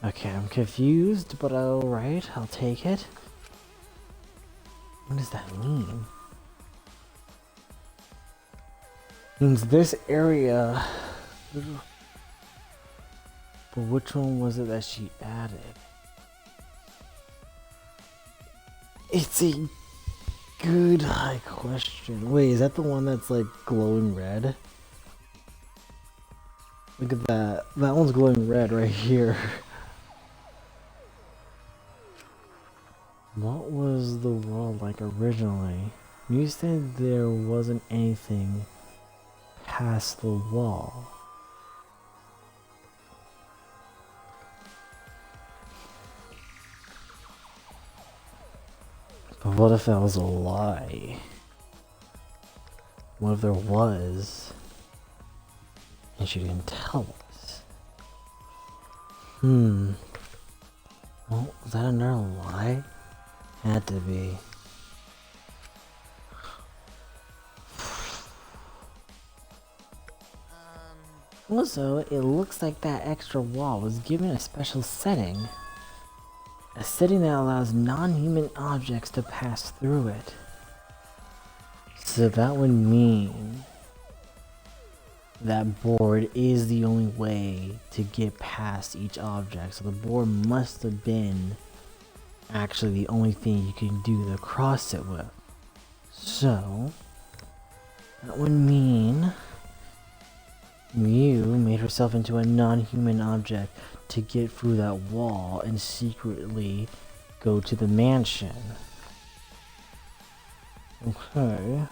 Okay, I'm confused, but alright, I'll take it. What does that mean? Means this area. But which one was it that she added? It's a good high question. Wait, is that the one that's like glowing red? Look at that. That one's glowing red right here. What was the world like originally? You said there wasn't anything past the wall. But what if that was a lie? What if there was, and she didn't tell us? Well, was that another lie? Had to be. Also, it looks like that extra wall was given a special setting. A setting that allows non-human objects to pass through it. So that would mean that board is the only way to get past each object. So the board must have been actually the only thing you can do to cross it with. So that would mean Mew made herself into a non-human object to get through that wall and secretly go to the mansion. Okay.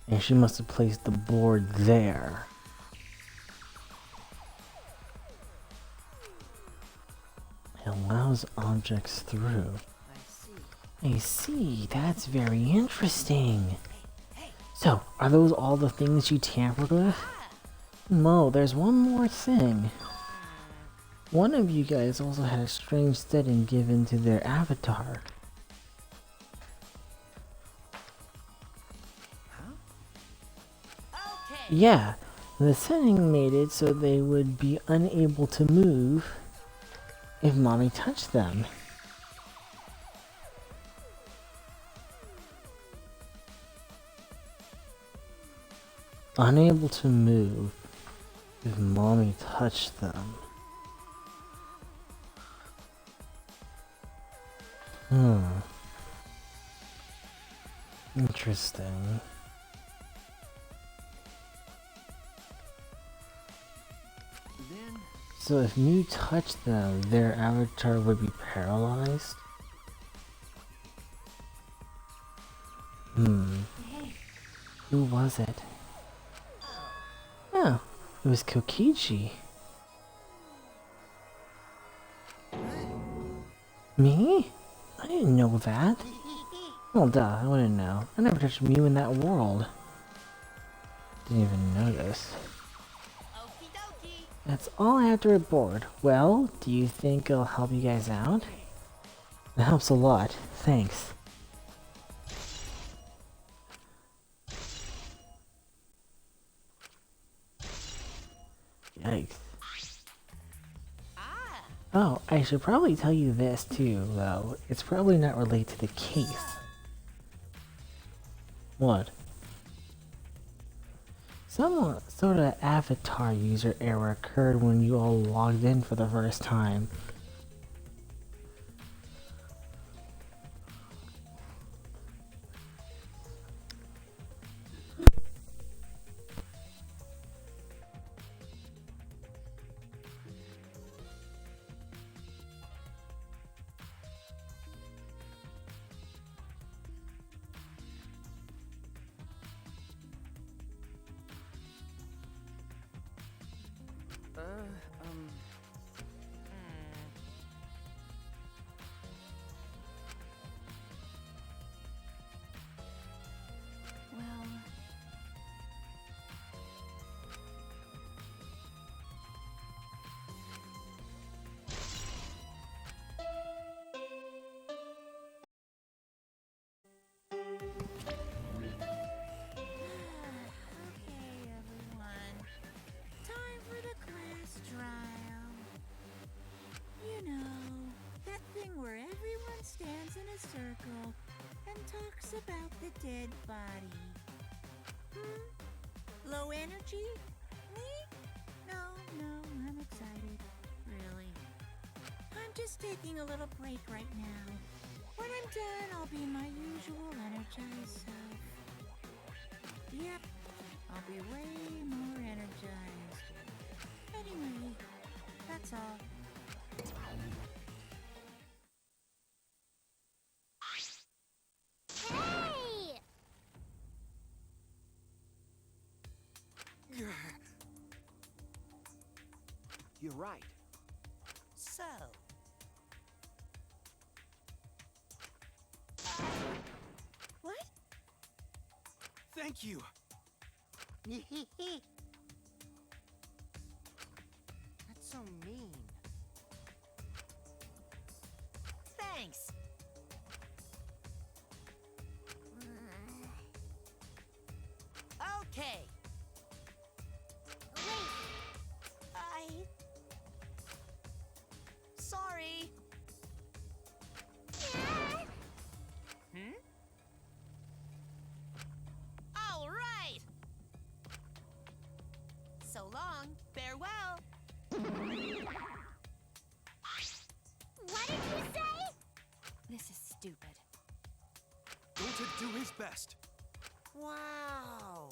And she must have placed the board there. It allows objects through. I see, that's very interesting. So, are those all the things you tampered with? No, there's one more thing. One of you guys also had a strange setting given to their avatar. Yeah, the setting made it so they would be unable to move if mommy touched them. Unable to move if mommy touched them. Interesting. So if Mew touched them, their avatar would be paralyzed? Who was it? Oh, it was Kokichi. Me? I didn't know that. Well, duh, I wouldn't know. I never touched Mew in that world. Didn't even notice. That's all I have to report. Well, do you think it'll help you guys out? It helps a lot. Thanks. Yikes. Oh, I should probably tell you this too, though. It's probably not related to the case. What? Some sort of avatar user error occurred when you all logged in for the first time. Well, okay, everyone. Time for the class drive. a circle and talks about the dead body. Low energy? Me? No, I'm excited. Really. I'm just taking a little break right now. When I'm done, I'll be my usual energized self. Yep, I'll be way more energized. Anyway, that's all. Hey! You're right. So, What? Thank you. That's so mean. thanks. Okay. Wait, Sorry. yeah. All right. So long. Farewell. What did you say? This is stupid. Going to do his best. Wow.